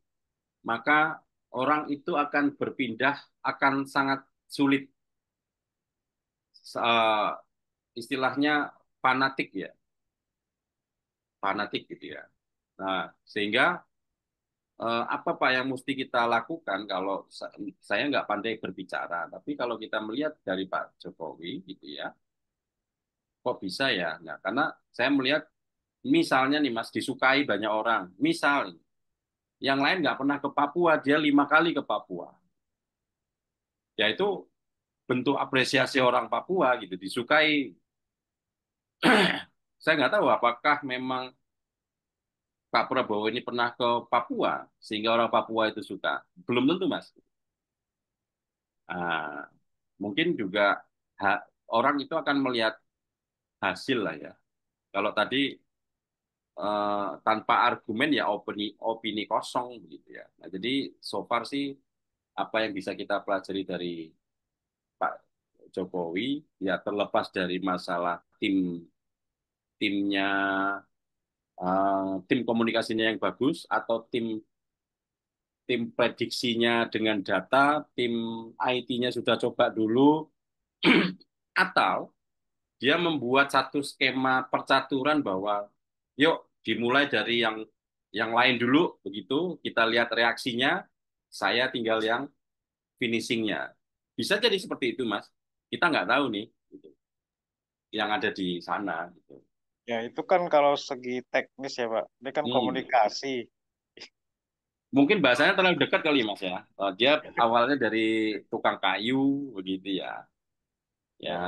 maka orang itu akan berpindah, akan sangat sulit, eh, istilahnya fanatik ya, fanatik gitu ya. Nah, sehingga apa Pak yang mesti kita lakukan kalau saya nggak pandai berbicara, tapi kalau kita melihat dari Pak Jokowi gitu ya, kok bisa ya? Nah, karena saya melihat misalnya nih Mas disukai banyak orang, misal yang lain nggak pernah ke Papua, dia 5 kali ke Papua, ya itu bentuk apresiasi orang Papua gitu, disukai. Saya nggak tahu apakah memang Pak Prabowo ini pernah ke Papua sehingga orang Papua itu suka. Belum tentu Mas. Ah, mungkin juga orang itu akan melihat hasil lah ya. Kalau tadi tanpa argumen ya opini opini kosong begitu ya. Nah, jadi so far sih apa yang bisa kita pelajari dari Pak Jokowi ya terlepas dari masalah timnya, tim komunikasinya yang bagus atau tim tim prediksinya dengan data, tim IT-nya sudah coba dulu atau dia membuat satu skema percaturan bahwa yuk dimulai dari yang lain dulu begitu, kita lihat reaksinya, saya tinggal yang finishingnya. Bisa jadi seperti itu Mas, kita nggak tahu nih gitu, yang ada di sana gitu. Ya itu kan kalau segi teknis ya Pak, ini kan Hmm. komunikasi. Mungkin bahasanya terlalu dekat kali Mas ya. Dia awalnya dari tukang kayu begitu ya, Ya, ya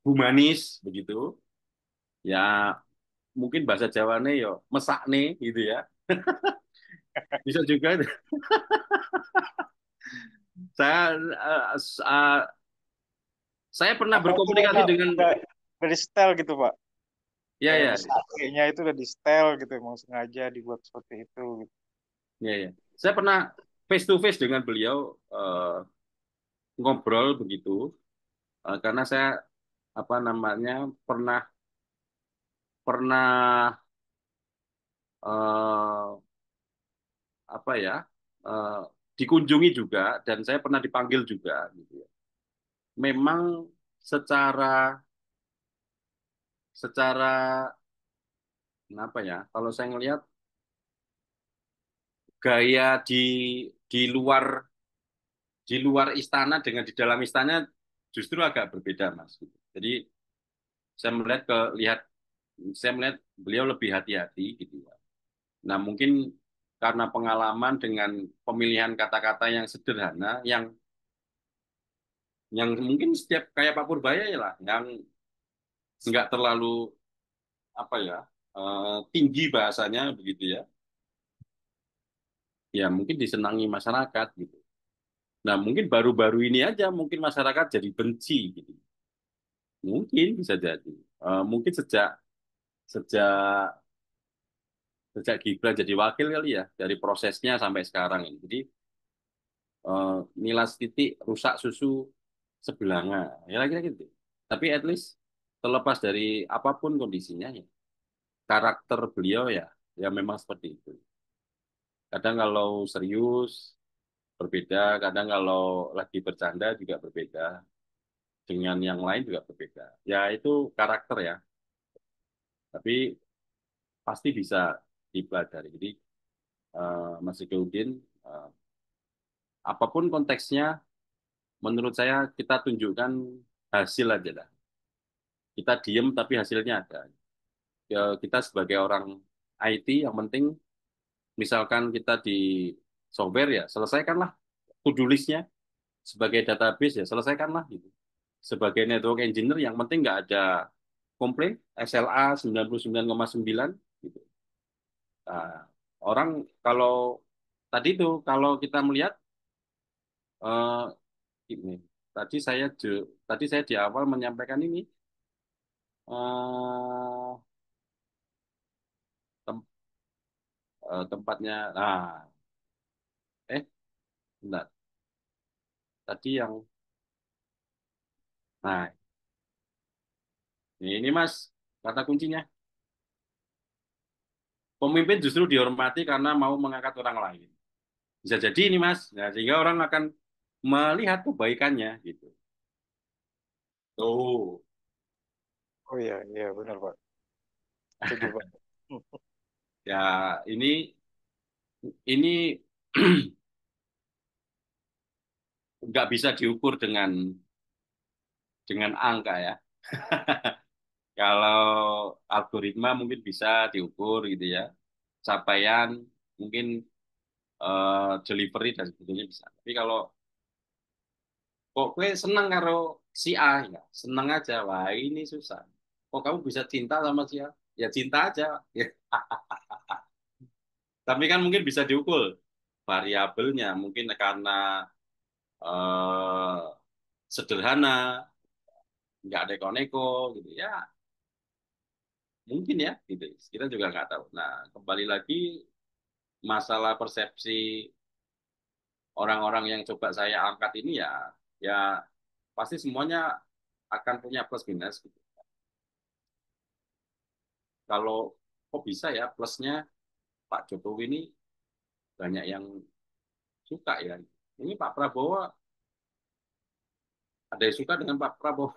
humanis begitu, ya mungkin bahasa Jawanya yo mesakne gitu ya. Bisa juga. Saya saya pernah atau itu berkomunikasi udah, dengan, udah, udah di style gitu Pak, ya kayak ya mesaknya itu udah di style gitu, emang sengaja dibuat seperti itu gitu. ya ya. Saya pernah face to face dengan beliau, ngobrol begitu, karena saya apa namanya pernah pernah eh, apa ya eh, dikunjungi juga dan saya pernah dipanggil juga gitu ya. Memang secara secara apa ya? Kalau saya ngelihat gaya di luar istana dengan di dalam istana justru agak berbeda, Mas. Jadi saya melihat saya melihat beliau lebih hati-hati gitu ya. Nah, mungkin karena pengalaman dengan pemilihan kata-kata yang sederhana, yang mungkin setiap kayak Pak Purbaya ya lah, yang nggak terlalu apa ya tinggi bahasanya begitu ya. Ya mungkin disenangi masyarakat gitu. Nah, mungkin baru-baru ini aja mungkin masyarakat jadi benci gitu. Mungkin bisa jadi. Mungkin sejak sejak sejak Gibran jadi wakil kali ya dari prosesnya sampai sekarang ini. Jadi nilas titik rusak susu sebelanga. Ya kira gitu. Tapi at least terlepas dari apapun kondisinya ya karakter beliau ya ya memang seperti itu. Kadang kalau serius berbeda, kadang kalau lagi bercanda juga berbeda, dengan yang lain juga berbeda. Ya itu karakter ya, tapi pasti bisa dipelajari. Jadi Mas Ikeudin, eh, apapun konteksnya, menurut saya kita tunjukkan hasil aja lah. Kita diem tapi hasilnya ada. Ya, kita sebagai orang IT yang penting, misalkan kita di software ya selesaikanlah to-do list-nya, sebagai database ya selesaikanlah gitu. Sebagai network engineer yang penting nggak ada komplain, SLA 99,9 gitu. Nah, orang kalau tadi itu kalau kita melihat ini tadi saya di awal menyampaikan ini eh, tem- tempatnya eh enggak, tadi yang nah ini Mas kata kuncinya. pemimpin justru dihormati karena mau mengangkat orang lain. Bisa jadi ini Mas. Nah, sehingga orang akan melihat kebaikannya gitu. Oh, Oh iya, iya benar Pak. Setuju Pak. ya ini nggak bisa diukur dengan angka ya. Kalau algoritma mungkin bisa diukur gitu ya. Capaian mungkin delivery dan sebagainya bisa. Tapi kalau kok gue seneng karo si A ya, seneng aja. Wah, ini susah. Kok kamu bisa cinta sama si A? Ya cinta aja. Ya. Tapi kan mungkin bisa diukur variabelnya. Mungkin karena eh, sederhana, nggak ada neko-neko gitu ya. Mungkin ya, gitu. Kita juga nggak tahu. Nah, kembali lagi masalah persepsi orang-orang yang coba saya angkat ini ya, ya pasti semuanya akan punya plus minus gitu. Kalau kok bisa ya plusnya Pak Jokowi ini banyak yang suka ya. Ini Pak Prabowo ada yang suka dengan Pak Prabowo.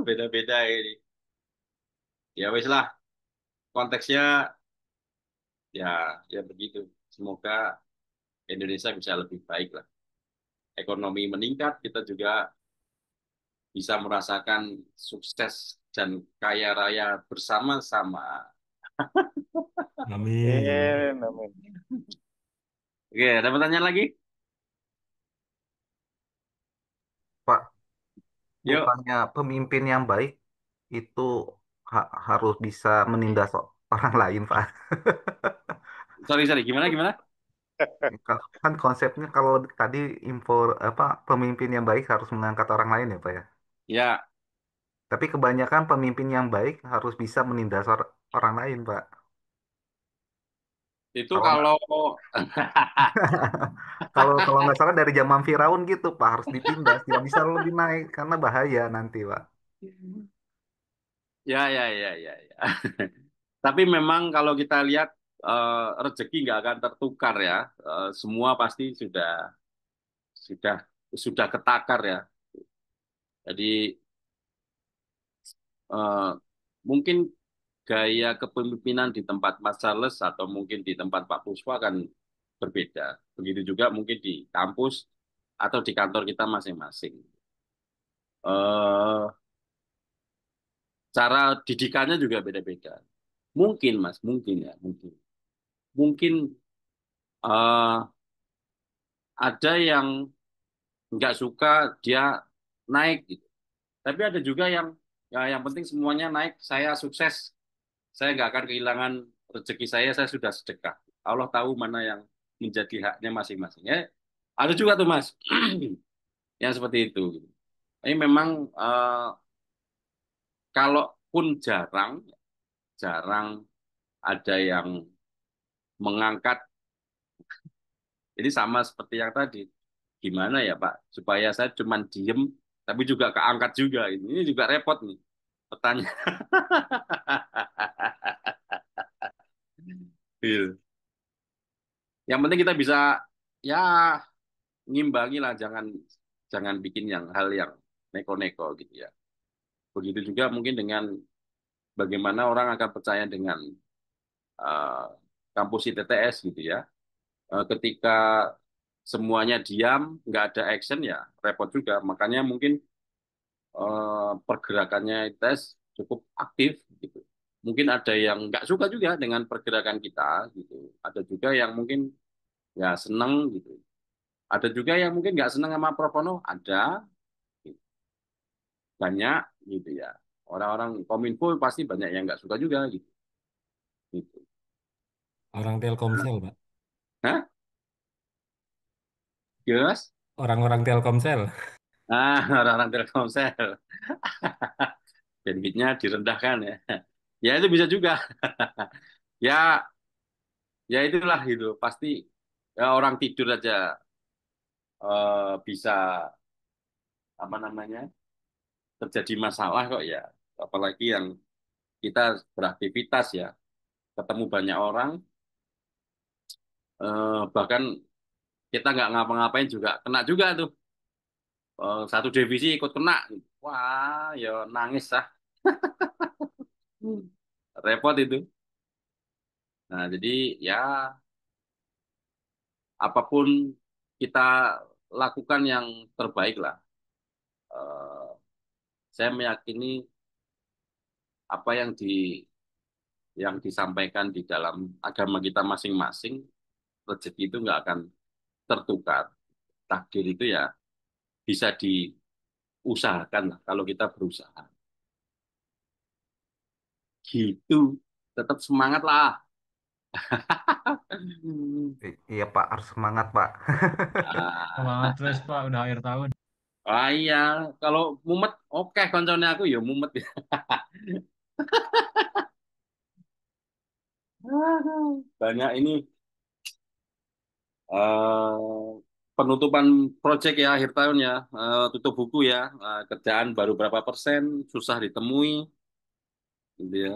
Beda-beda ini. Ya wes lah, konteksnya ya ya begitu. Semoga Indonesia bisa lebih baik lah. Ekonomi meningkat, kita juga bisa merasakan sukses dan kaya raya bersama-sama. Amin. Amin, amin. Oke, ada pertanyaan lagi? Pak, Yuk, bukannya pemimpin yang baik itu harus bisa menindas orang lain, Pak. sorry, gimana, gimana? Kan konsepnya kalau tadi info apa pemimpin yang baik harus mengangkat orang lain ya, Pak ya. Ya, Tapi kebanyakan pemimpin yang baik harus bisa menindas orang lain, Pak. itu Kalau nggak kalau kalau kalau nggak salah dari zaman Firaun gitu, Pak, harus ditindas, nggak bisa lebih naik karena bahaya nanti, Pak. ya. Tapi memang kalau kita lihat rezeki nggak akan tertukar ya. Semua pasti sudah sudah ketakar ya. Jadi eh, mungkin gaya kepemimpinan di tempat Mas Charles atau mungkin di tempat Pak Puspa kan berbeda. Begitu juga mungkin di kampus atau di kantor kita masing-masing. Eh, Cara didikannya juga beda-beda. Mungkin Mas, mungkin ya, mungkin. Mungkin eh, ada yang nggak suka dia naik gitu. Tapi ada juga yang ya yang penting semuanya naik, saya sukses, saya nggak akan kehilangan rezeki saya sudah sedekah. Allah tahu mana yang menjadi haknya masing-masing. Ya, ada juga tuh Mas, yang seperti itu. Ini memang kalaupun jarang, jarang ada yang mengangkat. Ini sama seperti yang tadi. Gimana ya Pak, supaya saya cuma diem, tapi juga keangkat juga. Ini juga repot nih. Pertanyaan. Iya. Yang penting kita bisa ya ngimbangi lah, jangan jangan bikin yang hal yang neko-neko gitu ya. Begitu juga mungkin dengan bagaimana orang akan percaya dengan uh, kampus ITTS gitu ya. Ketika semuanya diam, nggak ada action ya repot juga. Makanya mungkin pergerakannya ITS cukup aktif gitu. Mungkin ada yang nggak suka juga dengan pergerakan kita gitu. Ada juga yang mungkin ya seneng gitu. Ada juga yang mungkin nggak senang sama Propono, ada banyak gitu ya. Orang-orang Kominfo pasti banyak yang nggak suka juga gitu. Gitu. Orang Telkomsel, Pak. Hah? Yes? Orang-orang Telkomsel. Ah, orang-orang Telkomsel. Bandwidthnya direndahkan ya. Ya itu bisa juga. Ya, ya itulah gitu. Pasti ya, orang tidur aja bisa apa namanya terjadi masalah kok ya. apalagi yang kita beraktivitas ya, ketemu banyak orang, bahkan kita nggak ngapa-ngapain juga kena juga tuh. Satu divisi ikut kena, wah ya nangis ah. Repot itu. Nah jadi ya apapun kita lakukan yang terbaik lah. Eh, saya meyakini apa yang disampaikan di dalam agama kita masing-masing, rezeki itu nggak akan tertukar. Takdir itu ya bisa diusahakan lah kalau kita berusaha. Gitu. Tetap semangat lah. Iya Pak, harus semangat Pak. Semangat Ah, terus Pak, udah akhir tahun. iya, kalau mumet, oke koncone aku ya mumet. Banyak ini penutupan proyek ya akhir tahun ya, tutup buku ya, kerjaan baru berapa persen, susah ditemui, gitu ya.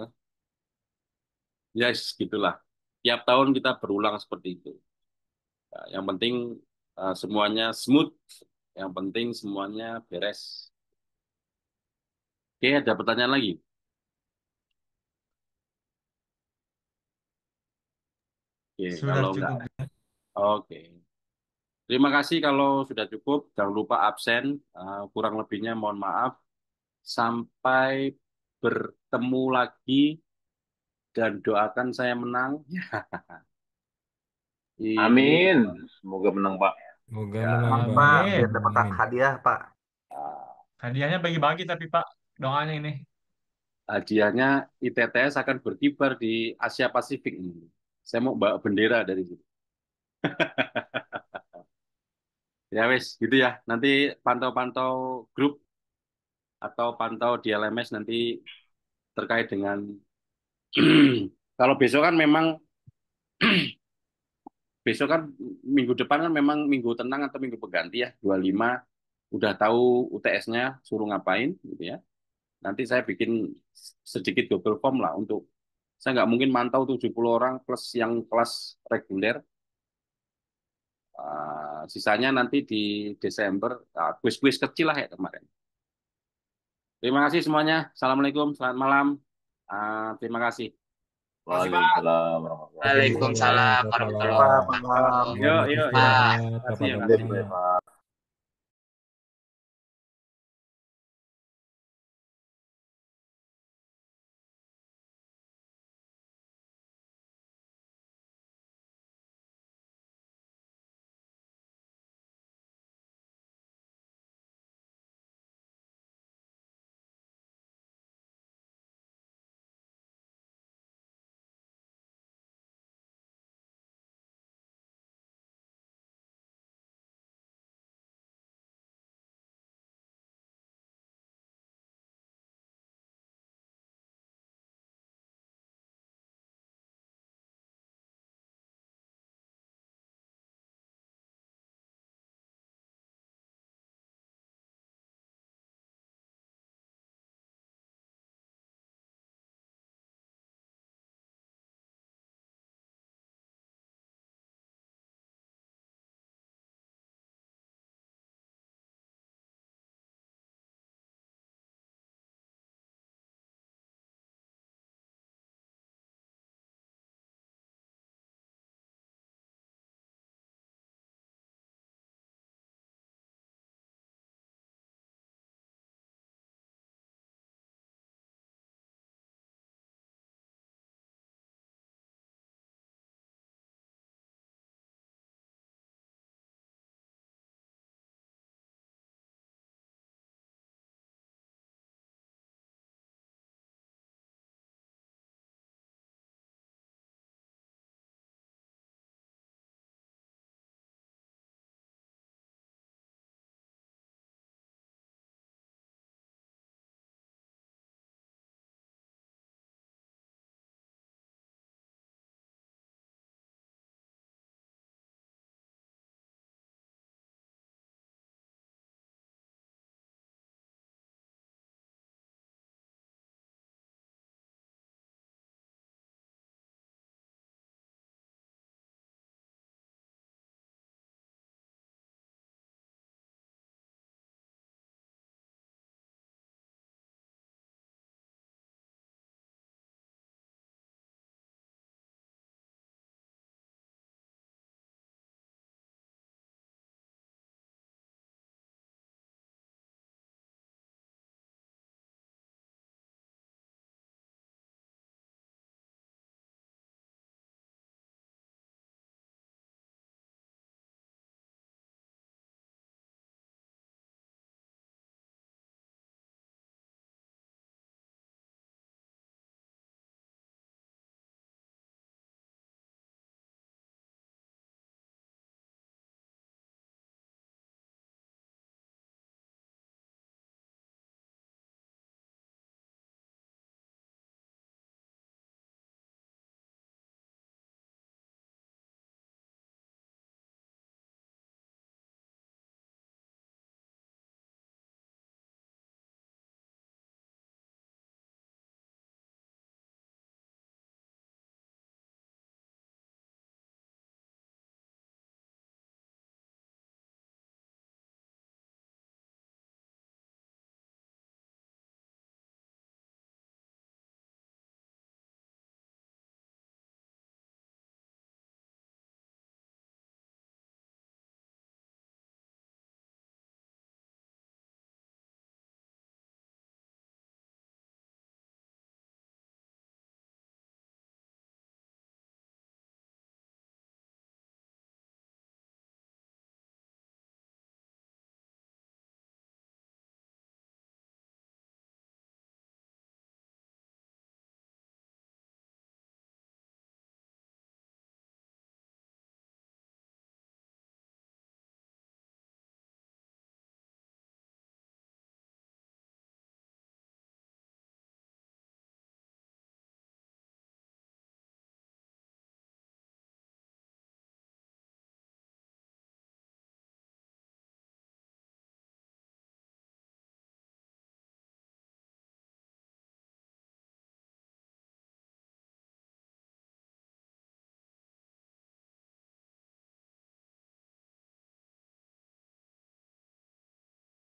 Yes, gitulah. Tiap tahun kita berulang seperti itu. Nah, yang penting semuanya smooth, yang penting semuanya beres. Oke, ada pertanyaan lagi? Oke, Sudah kalau enggak, cukup. oke. Terima kasih kalau sudah cukup. Jangan lupa absen. Kurang lebihnya mohon maaf. Sampai bertemu lagi dan doakan saya menang. Ini Amin. Semoga menang, Pak. Semoga ya, menang, Semangat Pak. Pak, Amin. biar dapat Amin. hadiah Pak. Hadiahnya bagi-bagi tapi Pak, doanya ini. hadiahnya ITTS akan berkibar di Asia Pasifik ini. Saya mau bawa bendera dari situ. Ya wes, gitu ya. Nanti pantau-pantau grup atau pantau di LMS nanti terkait dengan kalau besok kan memang besok kan minggu depan kan memang minggu tenang atau minggu pengganti ya 25 udah tahu UTS-nya suruh ngapain gitu ya. Nanti saya bikin sedikit Google Form lah untuk saya nggak mungkin mantau 70 orang plus yang kelas reguler. Sisanya nanti di Desember kuis-kuis kecil lah ya kemarin. Terima kasih semuanya. Assalamualaikum, selamat malam. Terima kasih. Makasih Pak. Waalaikumsalam warahmatullahi Waalaikumsalam Waalaikumsalam warahmatullahi Oke warahmatullahi Pak, wabarakatuh. malam. Yuk, Selamat yuk, yuk. istirahat, wabarakatuh. Terima kasih, Bapak ya. wabarakatuh. Bapak. Pak.